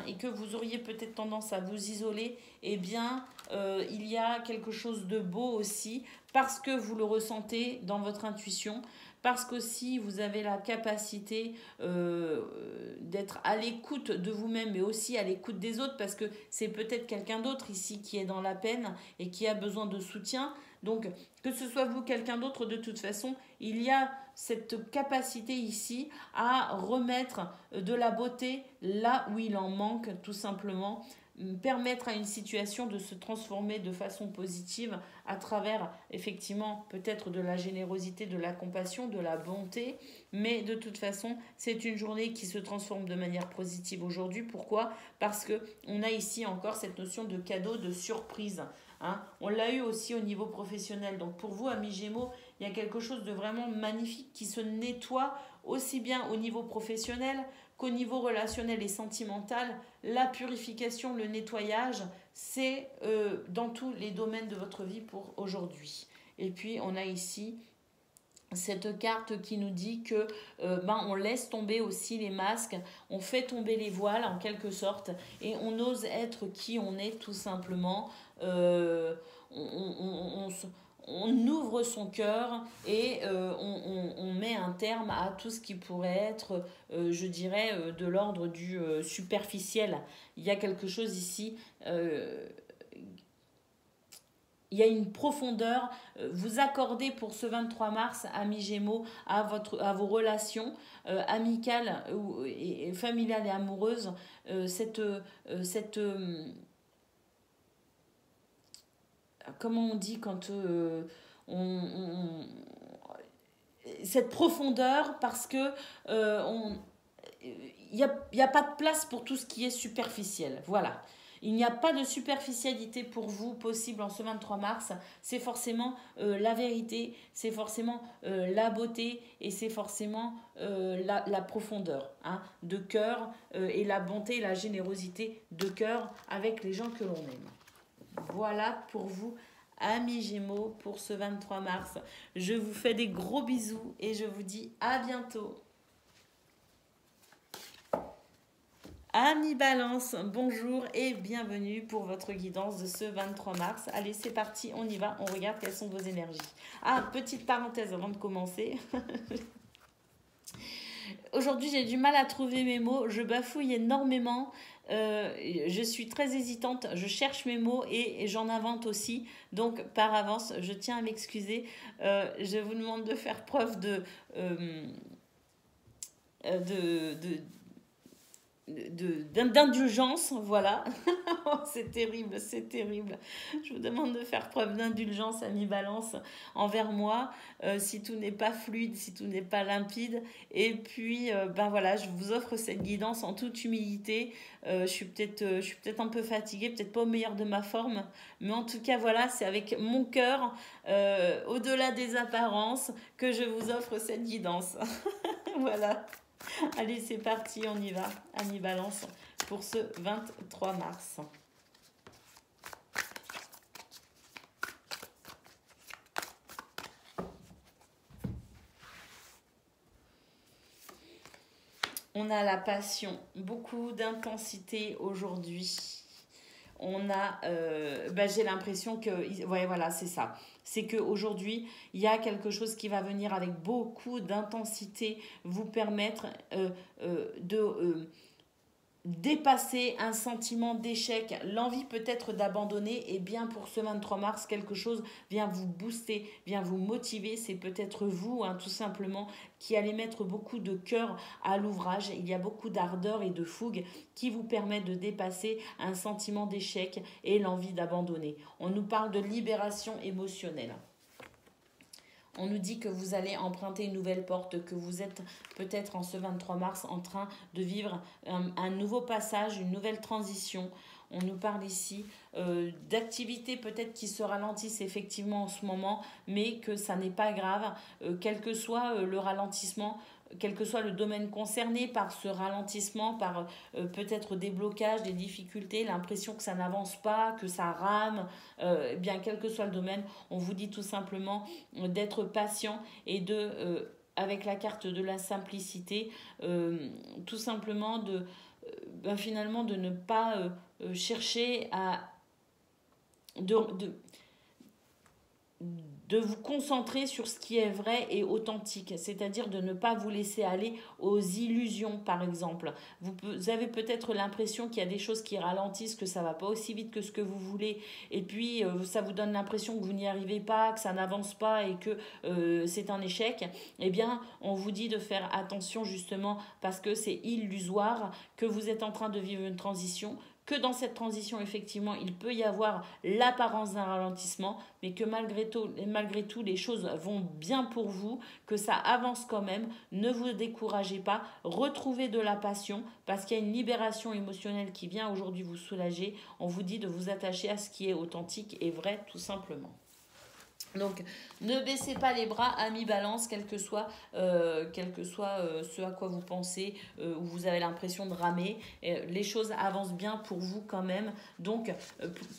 et que vous auriez peut-être tendance à vous isoler. Eh bien, il y a quelque chose de beau aussi parce que vous le ressentez dans votre intuition. Parce qu'aussi vous avez la capacité d'être à l'écoute de vous-même, mais aussi à l'écoute des autres, parce que c'est peut-être quelqu'un d'autre ici qui est dans la peine et qui a besoin de soutien. Donc, que ce soit vous, quelqu'un d'autre, de toute façon, il y a cette capacité ici à remettre de la beauté là où il en manque, tout simplement. Permettre à une situation de se transformer de façon positive à travers effectivement peut-être de la générosité, de la compassion, de la bonté, mais de toute façon c'est une journée qui se transforme de manière positive aujourd'hui. Pourquoi ? Parce que on a ici encore cette notion de cadeau, de surprise. On l'a eu aussi au niveau professionnel. Donc pour vous, amis Gémeaux, il y a quelque chose de vraiment magnifique qui se nettoie aussi bien au niveau professionnel qu'au niveau relationnel et sentimental. La purification, le nettoyage, c'est dans tous les domaines de votre vie pour aujourd'hui. Et puis on a ici cette carte qui nous dit que on laisse tomber aussi les masques, on fait tomber les voiles en quelque sorte et on ose être qui on est tout simplement. On ouvre son cœur et on met un terme à tout ce qui pourrait être, je dirais, de l'ordre du superficiel. Il y a quelque chose ici, il y a une profondeur. Vous accordez pour ce 23 mars, amis Gémeaux, à vos relations amicales et familiales et amoureuses, comment on dit quand cette profondeur, parce que il n'y a pas de place pour tout ce qui est superficiel. Voilà. Il n'y a pas de superficialité pour vous possible en ce 23 mars. C'est forcément la vérité, c'est forcément la beauté et c'est forcément la profondeur de cœur et la bonté et la générosité de cœur avec les gens que l'on aime. Voilà pour vous, amis Gémeaux, pour ce 23 mars. Je vous fais des gros bisous et je vous dis à bientôt. Amis Balance, bonjour et bienvenue pour votre guidance de ce 23 mars. Allez, c'est parti, on y va, on regarde quelles sont vos énergies. Petite parenthèse avant de commencer. Aujourd'hui, j'ai du mal à trouver mes mots, je bafouille énormément. Je suis très hésitante, je cherche mes mots et j'en invente aussi. Donc, par avance, je tiens à m'excuser. Je vous demande de faire preuve d'indulgence, voilà. C'est terrible, c'est terrible. Je vous demande de faire preuve d'indulgence, ami Balance, envers moi, si tout n'est pas fluide, si tout n'est pas limpide. Et puis, ben voilà, je vous offre cette guidance en toute humilité. Je suis peut-être un peu fatiguée, peut-être pas au meilleur de ma forme, mais en tout cas, voilà, c'est avec mon cœur, au-delà des apparences, que je vous offre cette guidance. Voilà. Allez, c'est parti, on y va, Ami Balance, pour ce 23 mars. On a la passion, beaucoup d'intensité aujourd'hui. On a, j'ai l'impression que, ouais, voilà, c'est ça. C'est qu'aujourd'hui, il y a quelque chose qui va venir avec beaucoup d'intensité, vous permettre de dépasser un sentiment d'échec, l'envie peut-être d'abandonner. Et bien pour ce 23 mars, quelque chose vient vous booster, vient vous motiver. C'est peut-être vous, hein, tout simplement, qui allez mettre beaucoup de cœur à l'ouvrage. Il y a beaucoup d'ardeur et de fougue qui vous permet de dépasser un sentiment d'échec et l'envie d'abandonner. On nous parle de libération émotionnelle. On nous dit que vous allez emprunter une nouvelle porte, que vous êtes peut-être en ce 23 mars en train de vivre un nouveau passage, une nouvelle transition. On nous parle ici d'activités peut-être qui se ralentissent effectivement en ce moment, mais que ça n'est pas grave, quel que soit le ralentissement, quel que soit le domaine concerné par ce ralentissement, par peut-être des blocages, des difficultés, l'impression que ça n'avance pas, que ça rame, bien quel que soit le domaine, on vous dit tout simplement d'être patient et de, avec la carte de la simplicité, tout simplement finalement de ne pas chercher à de vous concentrer sur ce qui est vrai et authentique, c'est-à-dire de ne pas vous laisser aller aux illusions, par exemple. Vous avez peut-être l'impression qu'il y a des choses qui ralentissent, que ça va pas aussi vite que ce que vous voulez, et puis ça vous donne l'impression que vous n'y arrivez pas, que ça n'avance pas et que c'est un échec. Eh bien, on vous dit de faire attention justement parce que c'est illusoire, que vous êtes en train de vivre une transition, que dans cette transition, effectivement, il peut y avoir l'apparence d'un ralentissement, mais que malgré tout, les choses vont bien pour vous, que ça avance quand même. Ne vous découragez pas, retrouvez de la passion, parce qu'il y a une libération émotionnelle qui vient aujourd'hui vous soulager. On vous dit de vous attacher à ce qui est authentique et vrai, tout simplement. Donc, ne baissez pas les bras, amis Balance, quel que soit ce à quoi vous pensez, où vous avez l'impression de ramer. Les choses avancent bien pour vous quand même. Donc,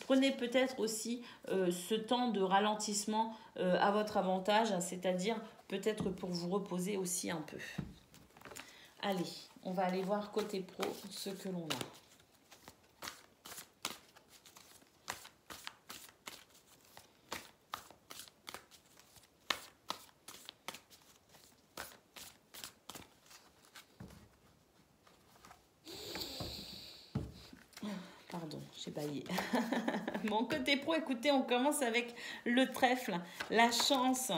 prenez peut-être aussi ce temps de ralentissement à votre avantage, c'est-à-dire peut-être pour vous reposer aussi un peu. Allez, on va aller voir côté pro ce que l'on a. Pardon, j'ai baillé. Mon côté pro, écoutez, on commence avec le trèfle, la chance,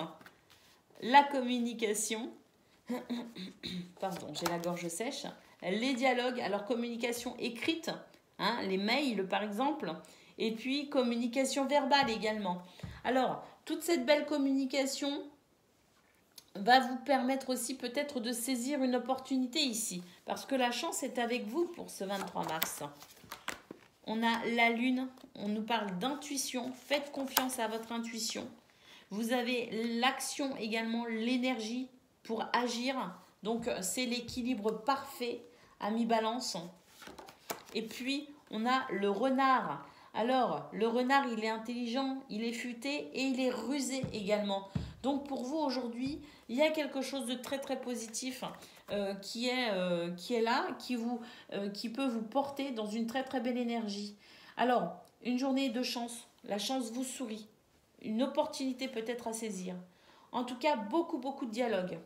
la communication. Pardon, j'ai la gorge sèche. Les dialogues, alors communication écrite, hein, les mails par exemple, et puis communication verbale également. Alors, toute cette belle communication va vous permettre aussi peut-être de saisir une opportunité ici, parce que la chance est avec vous pour ce 23 mars. On a la lune, on nous parle d'intuition, faites confiance à votre intuition. Vous avez l'action également, l'énergie pour agir. Donc c'est l'équilibre parfait, ami Balance. Et puis on a le renard. Alors le renard, il est intelligent, il est futé et il est rusé également. Donc pour vous aujourd'hui, il y a quelque chose de très très positif qui est là, qui peut vous porter dans une très très belle énergie. Alors, une journée de chance, la chance vous sourit, une opportunité peut-être à saisir. En tout cas, beaucoup beaucoup de dialogue.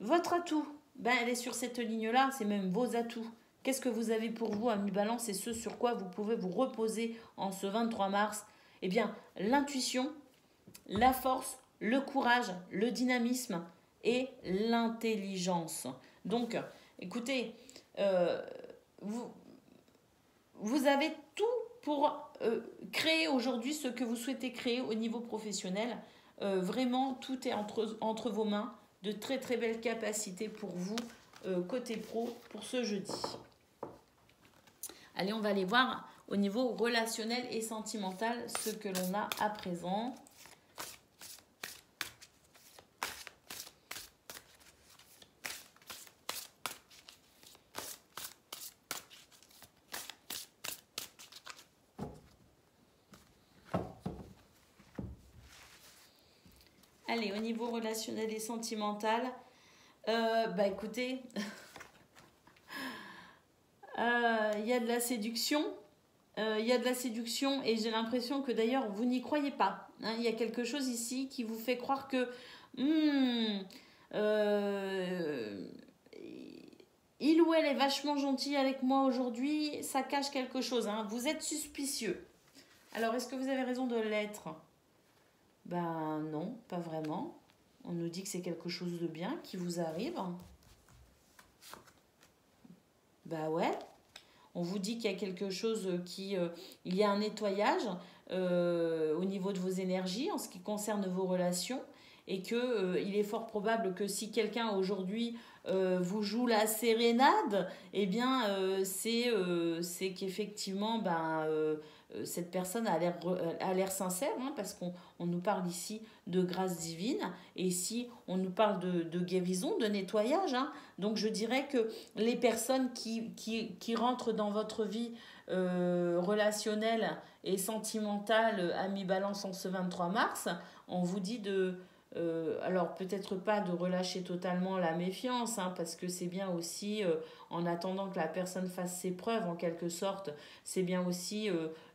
Votre atout, elle est sur cette ligne-là, c'est même vos atouts. Qu'est-ce que vous avez pour vous, ami Balance, et ce sur quoi vous pouvez vous reposer en ce 23 mars? Eh bien, l'intuition, la force, le courage, le dynamisme et l'intelligence. Donc, écoutez, vous avez tout pour créer aujourd'hui ce que vous souhaitez créer au niveau professionnel. Vraiment, tout est entre vos mains. De très très belles capacités pour vous, côté pro, pour ce jeudi. Allez, on va aller voir au niveau relationnel et sentimental ce que l'on a à présent. Allez, au niveau relationnel et sentimental, bah écoutez, il y a de la séduction. Il y a de la séduction et j'ai l'impression que d'ailleurs vous n'y croyez pas. Hein. Il y a quelque chose ici qui vous fait croire que il ou elle est vachement gentil avec moi aujourd'hui, ça cache quelque chose. Hein. Vous êtes suspicieux. Alors est-ce que vous avez raison de l'être? Ben non, pas vraiment. On nous dit que c'est quelque chose de bien qui vous arrive. Bah ouais. On vous dit qu'il y a quelque chose il y a un nettoyage au niveau de vos énergies en ce qui concerne vos relations et que il est fort probable que si quelqu'un aujourd'hui vous joue la sérénade, eh bien c'est qu'effectivement cette personne a l'air sincère, hein, parce qu'on nous parle ici de grâce divine, et ici on nous parle de guérison, de nettoyage. Hein. Donc je dirais que les personnes qui rentrent dans votre vie relationnelle et sentimentale à mi-balance en ce 23 mars, on vous dit alors peut-être pas de relâcher totalement la méfiance, hein, parce que c'est bien aussi, en attendant que la personne fasse ses preuves en quelque sorte, c'est bien aussi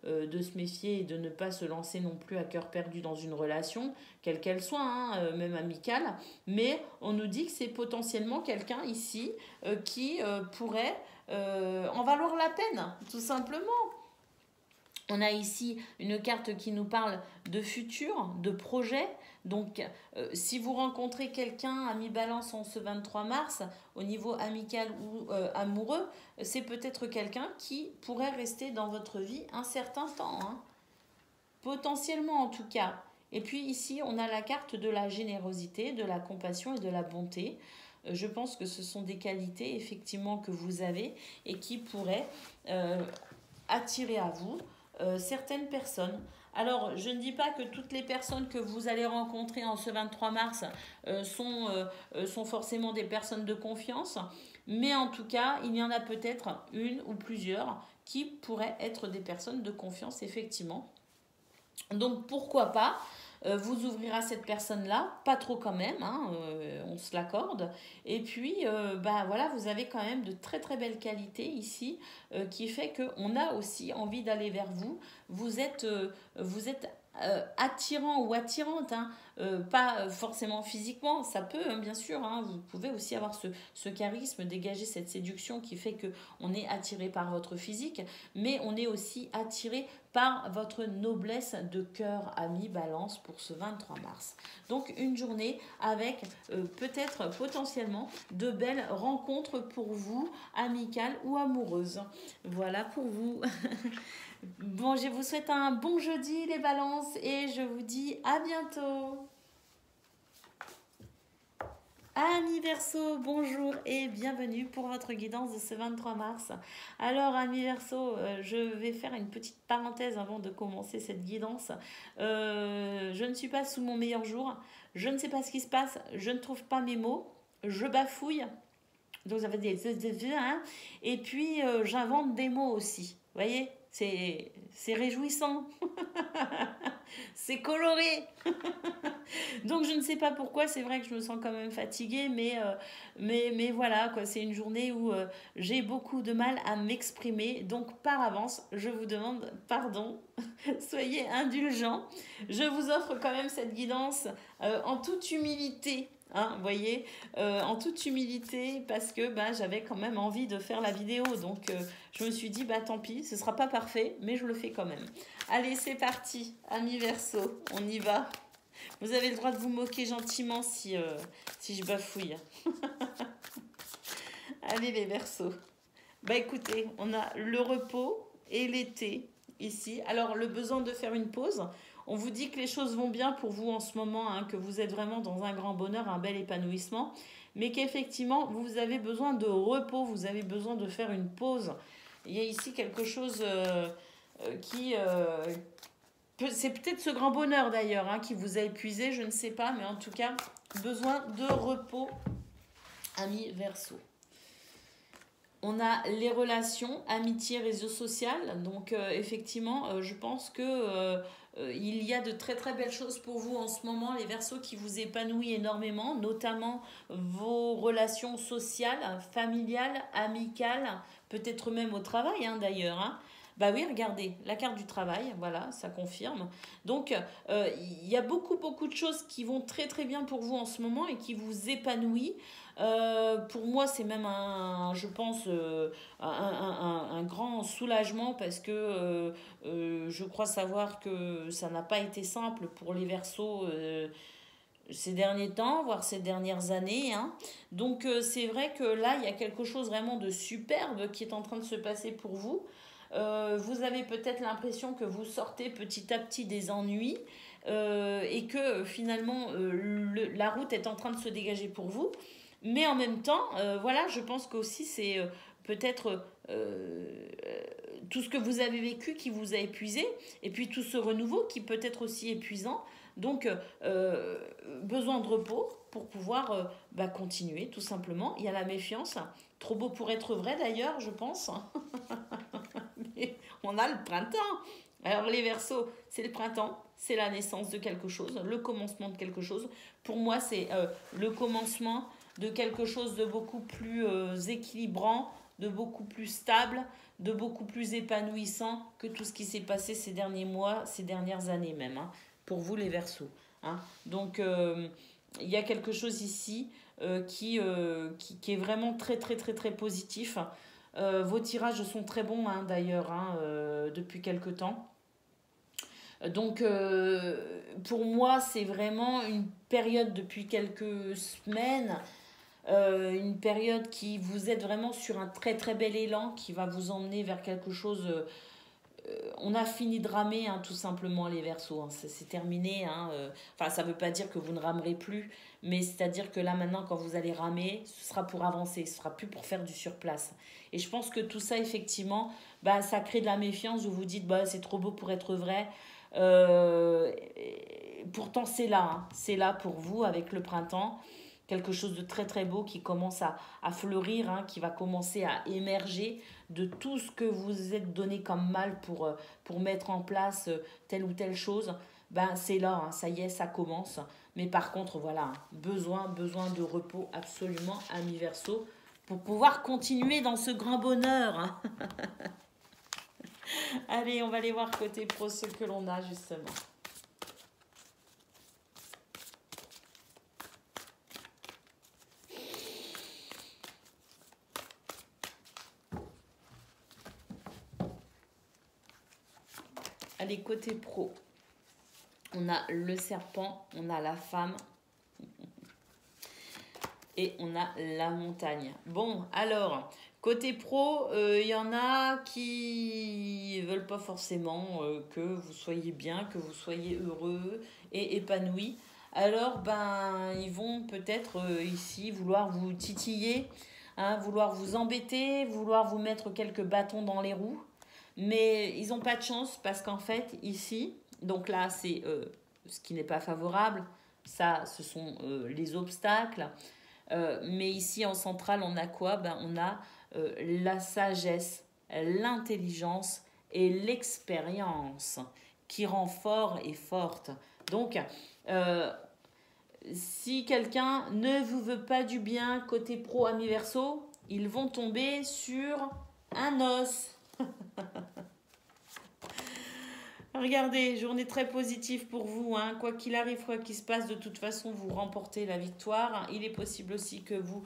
de se méfier et de ne pas se lancer non plus à cœur perdu dans une relation, quelle qu'elle soit, hein, même amicale. Mais on nous dit que c'est potentiellement quelqu'un ici qui pourrait en valoir la peine, tout simplement. On a ici une carte qui nous parle de futur, de projet. Donc, si vous rencontrez quelqu'un à mi-balance en ce 23 mars, au niveau amical ou amoureux, c'est peut-être quelqu'un qui pourrait rester dans votre vie un certain temps. Hein. Potentiellement en tout cas. Et puis ici, on a la carte de la générosité, de la compassion et de la bonté. Je pense que ce sont des qualités effectivement que vous avez et qui pourraient attirer à vous certaines personnes. Alors, je ne dis pas que toutes les personnes que vous allez rencontrer en ce 23 mars sont forcément des personnes de confiance, mais en tout cas, il y en a peut-être une ou plusieurs qui pourraient être des personnes de confiance, effectivement. Donc, pourquoi pas vous ouvrir à cette personne-là, pas trop quand même, hein, on se l'accorde. Et puis, voilà, vous avez quand même de très très belles qualités ici, qui fait qu'on a aussi envie d'aller vers vous. Vous êtes attirant ou attirante, hein, pas forcément physiquement, ça peut, hein, bien sûr, hein, vous pouvez aussi avoir ce charisme, dégager cette séduction qui fait qu'on est attiré par votre physique, mais on est aussi attiré par votre noblesse de cœur à mi-balance pour ce 23 mars. Donc une journée avec peut-être potentiellement de belles rencontres pour vous, amicales ou amoureuses. Voilà pour vous. Bon, je vous souhaite un bon jeudi les balances et je vous dis à bientôt. Amis Verseau, bonjour et bienvenue pour votre guidance de ce 23 mars. Alors Amis Verseau, je vais faire une petite parenthèse avant de commencer cette guidance. Je ne suis pas sous mon meilleur jour, je ne sais pas ce qui se passe, je ne trouve pas mes mots, je bafouille, donc ça veut dire hein, et puis j'invente des mots aussi, vous voyez, c'est réjouissant. C'est coloré. Donc je ne sais pas pourquoi, c'est vrai que je me sens quand même fatiguée, mais voilà, quoi, c'est une journée où j'ai beaucoup de mal à m'exprimer. Donc par avance, je vous demande pardon, soyez indulgents. Je vous offre quand même cette guidance en toute humilité. Hein, vous voyez, en toute humilité, parce que j'avais quand même envie de faire la vidéo, donc je me suis dit tant pis, ce sera pas parfait, mais je le fais quand même. Allez, c'est parti, amis Verseau, on y va. Vous avez le droit de vous moquer gentiment si je bafouille. Allez les Verseaux, Bah écoutez, on a le repos et l'été ici. Alors le besoin de faire une pause. On vous dit que les choses vont bien pour vous en ce moment, hein, que vous êtes vraiment dans un grand bonheur, un bel épanouissement, mais qu'effectivement vous avez besoin de repos, vous avez besoin de faire une pause. Il y a ici quelque chose qui... c'est peut-être ce grand bonheur d'ailleurs hein, qui vous a épuisé, je ne sais pas, mais en tout cas, besoin de repos, ami Verseau. On a les relations, amitié, réseau social. Donc effectivement, je pense que il y a de très très belles choses pour vous en ce moment, les Verseaux, qui vous épanouissent énormément, notamment vos relations sociales, familiales, amicales, peut-être même au travail hein, d'ailleurs. Hein. Bah oui, regardez, la carte du travail, voilà, ça confirme. Donc, il y a beaucoup, beaucoup de choses qui vont très, très bien pour vous en ce moment et qui vous épanouissent. Pour moi, c'est même je pense, un grand soulagement parce que je crois savoir que ça n'a pas été simple pour les Verseaux ces derniers temps, voire ces dernières années. Hein. Donc, c'est vrai que là, il y a quelque chose vraiment de superbe qui est en train de se passer pour vous. Vous avez peut-être l'impression que vous sortez petit à petit des ennuis et que finalement la route est en train de se dégager pour vous. Mais en même temps, voilà, je pense qu'aussi c'est peut-être tout ce que vous avez vécu qui vous a épuisé et puis tout ce renouveau qui peut être aussi épuisant. Donc, besoin de repos pour pouvoir continuer tout simplement. Il y a la méfiance. Trop beau pour être vrai d'ailleurs, je pense. Mais on a le printemps. Alors les Verseaux, c'est le printemps, c'est la naissance de quelque chose, le commencement de quelque chose. Pour moi, c'est le commencement de quelque chose de beaucoup plus équilibrant, de beaucoup plus stable, de beaucoup plus épanouissant que tout ce qui s'est passé ces derniers mois, ces dernières années même, hein, pour vous les Verseaux. Hein. Donc, il y a quelque chose ici qui est vraiment très, très, très, très positif. Vos tirages sont très bons hein, d'ailleurs hein, depuis quelque temps. Donc pour moi c'est vraiment une période depuis quelques semaines, une période qui vous êtes vraiment sur un très très bel élan qui va vous emmener vers quelque chose. On a fini de ramer hein, tout simplement les Verseaux, hein. C'est terminé. Hein, enfin ça ne veut pas dire que vous ne ramerez plus, mais c'est-à-dire que là maintenant quand vous allez ramer, ce sera pour avancer, ce sera plus pour faire du surplace. Et je pense que tout ça effectivement, ça crée de la méfiance. Vous vous dites c'est trop beau pour être vrai. Pourtant c'est là, hein. C'est là pour vous avec le printemps. Quelque chose de très très beau qui commence à fleurir, hein, qui va commencer à émerger de tout ce que vous êtes donné comme mal pour mettre en place telle ou telle chose. C'est là, hein, ça y est, ça commence. Mais par contre, voilà, besoin de repos absolument, amis Verseaux, pour pouvoir continuer dans ce grand bonheur. Hein. Allez, on va aller voir côté pro ce que l'on a justement. Allez, côté pro, on a le serpent, on a la femme et on a la montagne. Bon, alors, côté pro, il y en a qui veulent pas forcément que vous soyez bien, que vous soyez heureux et épanoui. Alors, ils vont peut-être ici vouloir vous titiller, hein, vouloir vous embêter, vouloir vous mettre quelques bâtons dans les roues. Mais ils n'ont pas de chance parce qu'en fait, ici, donc là, c'est ce qui n'est pas favorable. Ça, ce sont les obstacles. Mais ici, en centrale, on a quoi? On a la sagesse, l'intelligence et l'expérience qui rend fort et forte. Donc, si quelqu'un ne vous veut pas du bien côté pro ami Verseau, ils vont tomber sur un os. Regardez, journée très positive pour vous. Hein. Quoi qu'il arrive, quoi qu'il se passe, de toute façon, vous remportez la victoire. Il est possible aussi que vous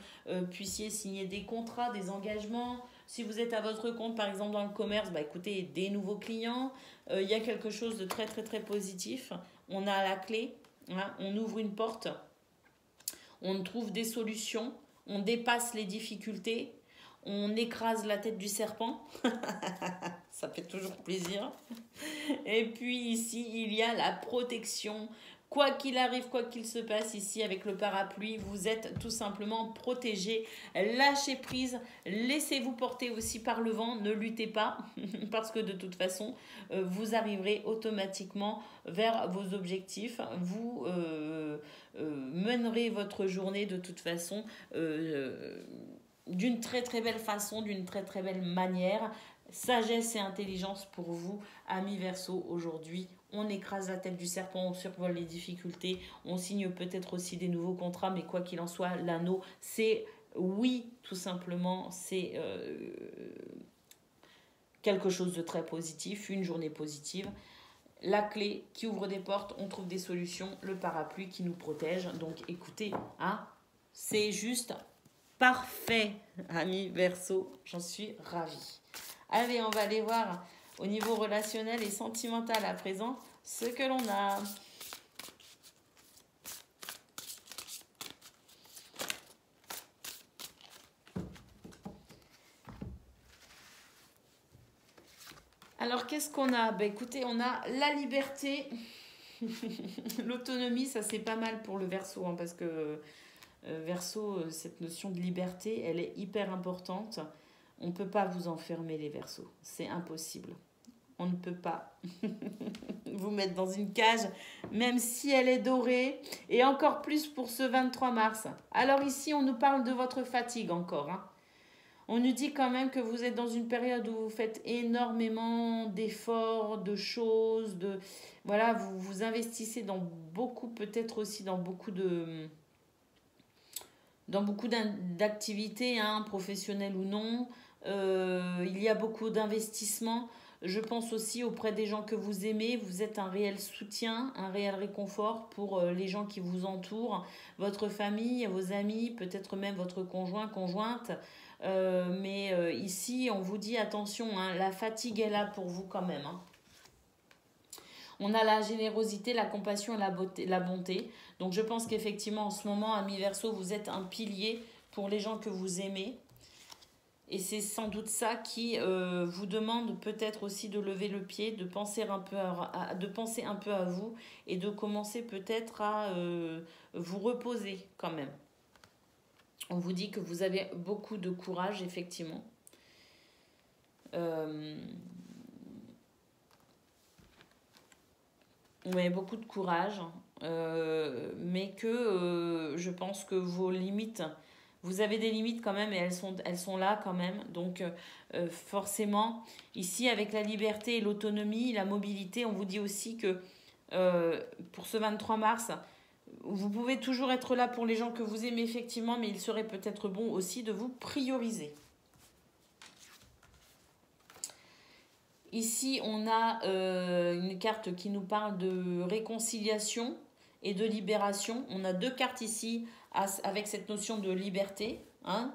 puissiez signer des contrats, des engagements. Si vous êtes à votre compte, par exemple dans le commerce, écoutez, des nouveaux clients. Il y a quelque chose de très, très, très positif. On a la clé. Hein. On ouvre une porte. On trouve des solutions. On dépasse les difficultés. on écrase la tête du serpent. Ça fait toujours plaisir. Et puis ici, il y a la protection. Quoi qu'il arrive, quoi qu'il se passe ici avec le parapluie, vous êtes tout simplement protégé. Lâchez prise, laissez-vous porter aussi par le vent, ne luttez pas parce que de toute façon, vous arriverez automatiquement vers vos objectifs. Vous mènerez votre journée de toute façon d'une très très belle façon, d'une très très belle manière. Sagesse et intelligence pour vous, amis Verseau. Aujourd'hui, on écrase la tête du serpent, on survole les difficultés, on signe peut-être aussi des nouveaux contrats, mais quoi qu'il en soit, l'anneau, c'est oui, tout simplement, c'est quelque chose de très positif, une journée positive. La clé qui ouvre des portes, on trouve des solutions, le parapluie qui nous protège. Donc écoutez, hein, c'est juste parfait, amis Verseau, j'en suis ravie. Allez, on va aller voir au niveau relationnel et sentimental à présent ce que l'on a. Alors, qu'est-ce qu'on a? Ben, écoutez, on a la liberté, l'autonomie, ça c'est pas mal pour le Verseau, hein, parce que Verseau, cette notion de liberté, elle est hyper importante. On ne peut pas vous enfermer les Verseaux, c'est impossible. On ne peut pas vous mettre dans une cage, même si elle est dorée, et encore plus pour ce 23 mars. Alors ici, on nous parle de votre fatigue encore, hein. On nous dit quand même que vous êtes dans une période où vous faites énormément d'efforts, de choses, voilà, vous investissez dans beaucoup, peut-être aussi dans beaucoup d'activités, hein, professionnelles ou non. Il y a beaucoup d'investissements. Je pense aussi auprès des gens que vous aimez. Vous êtes un réel soutien, un réel réconfort pour les gens qui vous entourent, votre famille, vos amis, peut-être même votre conjoint, conjointe. Mais ici, on vous dit attention, hein, la fatigue est là pour vous quand même, hein. On a la générosité, la compassion et la bonté. Donc je pense qu'effectivement, en ce moment, amis Verseau, vous êtes un pilier pour les gens que vous aimez. Et c'est sans doute ça qui vous demande peut-être aussi de lever le pied, de penser un peu à vous et de commencer peut-être à vous reposer quand même. On vous dit que vous avez beaucoup de courage, effectivement. Oui, beaucoup de courage. Mais que je pense que vos limites, vous avez des limites quand même et elles sont là quand même. Donc forcément, ici avec la liberté et l'autonomie, la mobilité, on vous dit aussi que pour ce 23 mars, vous pouvez toujours être là pour les gens que vous aimez effectivement, mais il serait peut-être bon aussi de vous prioriser. Ici, on a une carte qui nous parle de réconciliation et de libération. On a deux cartes ici avec cette notion de liberté, hein.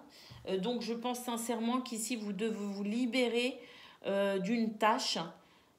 Donc, je pense sincèrement qu'ici, vous devez vous libérer d'une tâche,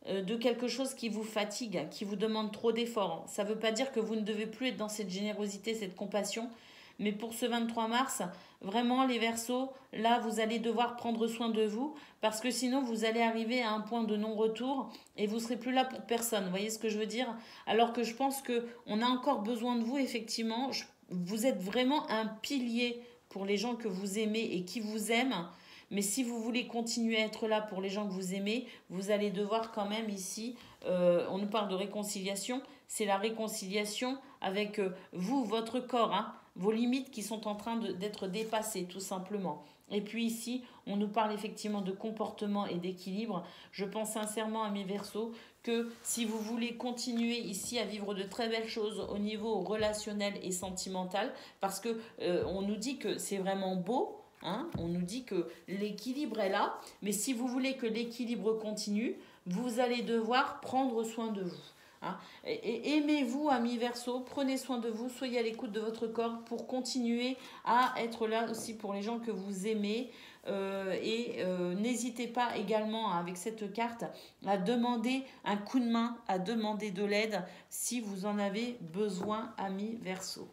de quelque chose qui vous fatigue, qui vous demande trop d'efforts. Ça ne veut pas dire que vous ne devez plus être dans cette générosité, cette compassion. Mais pour ce 23 mars, vraiment les Verseaux, là, vous allez devoir prendre soin de vous parce que sinon, vous allez arriver à un point de non-retour et vous ne serez plus là pour personne. Vous voyez ce que je veux dire? Alors que je pense qu'on a encore besoin de vous, effectivement. Vous êtes vraiment un pilier pour les gens que vous aimez et qui vous aiment. Mais si vous voulez continuer à être là pour les gens que vous aimez, vous allez devoir quand même ici, on nous parle de réconciliation, c'est la réconciliation avec vous, votre corps, hein, vos limites qui sont en train d'être dépassées tout simplement. Et puis ici, on nous parle effectivement de comportement et d'équilibre. Je pense sincèrement à mes Verseaux que si vous voulez continuer ici à vivre de très belles choses au niveau relationnel et sentimental, parce que on nous dit que c'est vraiment beau, hein, on nous dit que l'équilibre est là, mais si vous voulez que l'équilibre continue, vous allez devoir prendre soin de vous. Hein. Et aimez-vous, amis Verseau, prenez soin de vous, soyez à l'écoute de votre corps pour continuer à être là aussi pour les gens que vous aimez. N'hésitez pas également avec cette carte à demander un coup de main, à demander de l'aide si vous en avez besoin, amis Verseau.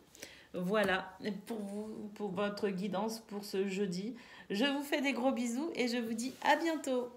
Voilà pour vous, pour votre guidance pour ce jeudi. Je vous fais des gros bisous et je vous dis à bientôt.